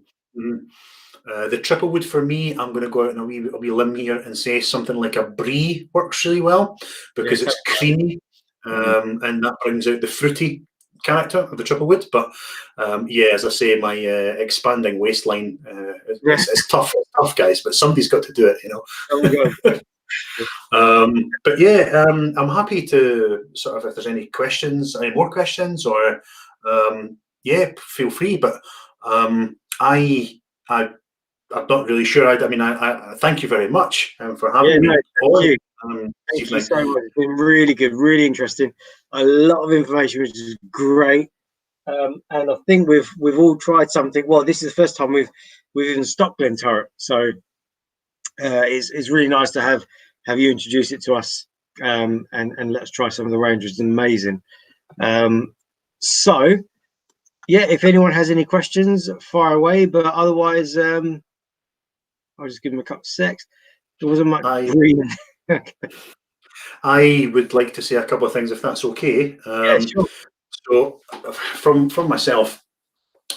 The triple wood for me, I'm going to go out on a wee limb here and say something like a brie works really well because it's creamy, and that brings out the fruity character of the triple wood. But as I say, my expanding waistline is tough, guys. But somebody's got to do it, But I'm happy to sort of, if there's any more questions, or feel free. But I'm not really sure. I thank you very much for having me. Thank you so much. It's been really good, really interesting. A lot of information, which is great. And I think we've all tried something. Well, this is the first time we've even stocked Glenturret, so it's really nice to have you introduce it to us, and let's try some of the range. It's amazing. So if anyone has any questions, fire away. But otherwise, I'll just give him a couple of secs. There wasn't much green. I would like to say a couple of things, if that's okay. Sure. So, from myself,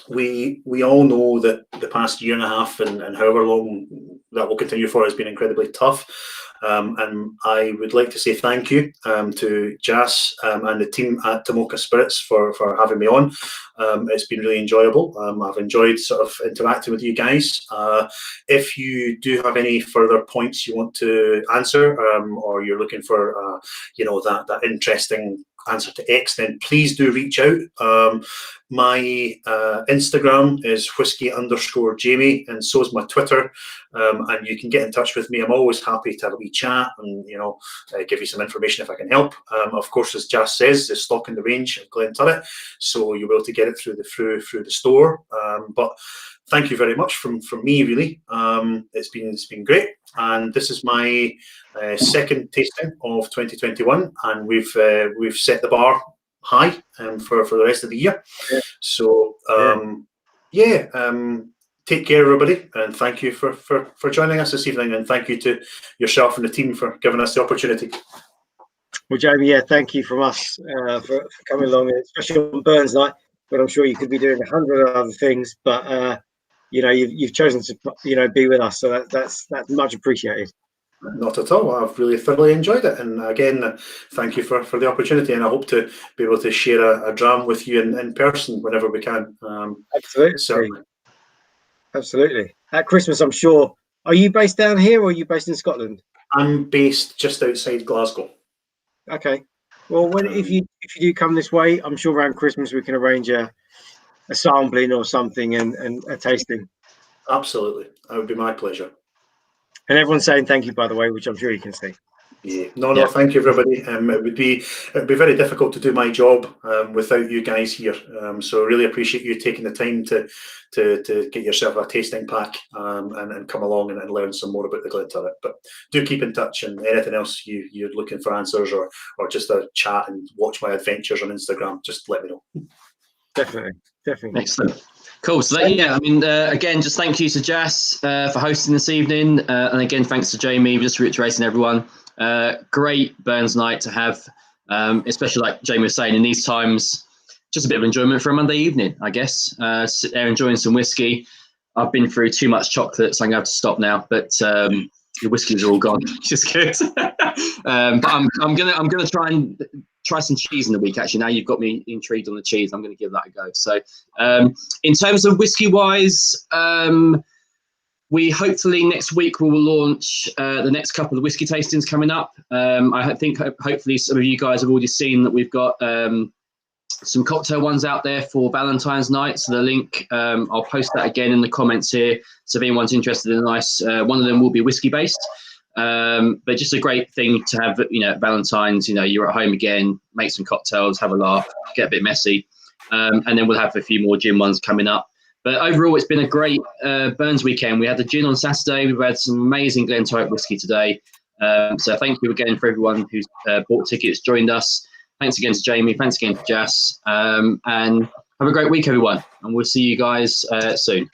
we all know that the past year and a half and however long that will continue for has been incredibly tough. And I would like to say thank you to Jas and the team at Tomoka Spirits for having me on. It's been really enjoyable. I've enjoyed sort of interacting with you guys. If you do have any further points you want to answer, or you're looking for that interesting answer to X, then please do reach out. My Instagram is whiskey_Jamie, and so is my Twitter. And you can get in touch with me. I'm always happy to have a wee chat and give you some information if I can help. Of course, as Jas says, there's stock in the range of Glenturret, so you'll be able to get it through the store. But thank you very much from me, really. It's been great, and this is my second tasting of 2021, and we've set the bar high for the rest of the year. So take care, everybody, and thank you for joining us this evening, and thank you to yourself and the team for giving us the opportunity. Well, Jamie, thank you from us for coming along, especially on Burns Night. But I'm sure you could be doing 100 other things. But you've chosen to be with us, so that's much appreciated. Not at all. I've really thoroughly enjoyed it, and again, thank you for the opportunity. And I hope to be able to share a dram with you in person whenever we can. Absolutely, Certainly. absolutely. At Christmas, I'm sure. Are you based down here, or are you based in Scotland? I'm based just outside Glasgow. Okay. Well, if you do come this way, I'm sure around Christmas we can arrange a sampling or something and a tasting. Absolutely, that would be my pleasure. And everyone's saying thank you, by the way, which I'm sure you can see. Yeah. No, thank you, everybody. It would be very difficult to do my job without you guys here. So I really appreciate you taking the time to get yourself a tasting pack and come along and learn some more about the Glenturret. But do keep in touch, and anything else you're looking for answers or just a chat and watch my adventures on Instagram, just let me know. Definitely. Excellent. Cool. So again, just thank you to Jas for hosting this evening, and again, thanks to Jamie, just reiterating everyone. Great Burns night to have, especially like Jamie was saying, in these times, just a bit of enjoyment for a Monday evening, I guess. Sit there enjoying some whiskey. I've been through too much chocolate, so I'm going to have to stop now. But the whiskies are all gone, which is good. But I'm gonna try some cheese in the week. Actually, now you've got me intrigued on the cheese. I'm going to give that a go. So, in terms of whiskey wise, we hopefully next week we will launch the next couple of whiskey tastings coming up. I think hopefully some of you guys have already seen that we've got some cocktail ones out there for Valentine's night. So the link, I'll post that again in the comments here. So if anyone's interested in a nice, one of them will be whiskey based. But just a great thing to have, Valentine's, you're at home again, make some cocktails, have a laugh, get a bit messy. And then we'll have a few more gin ones coming up. But overall, it's been a great Burns weekend. We had the gin on Saturday. We've had some amazing Glenturret whiskey today. So thank you again for everyone who's bought tickets, joined us. Thanks again to Jamie. Thanks again to Jas. And have a great week, everyone. And we'll see you guys soon.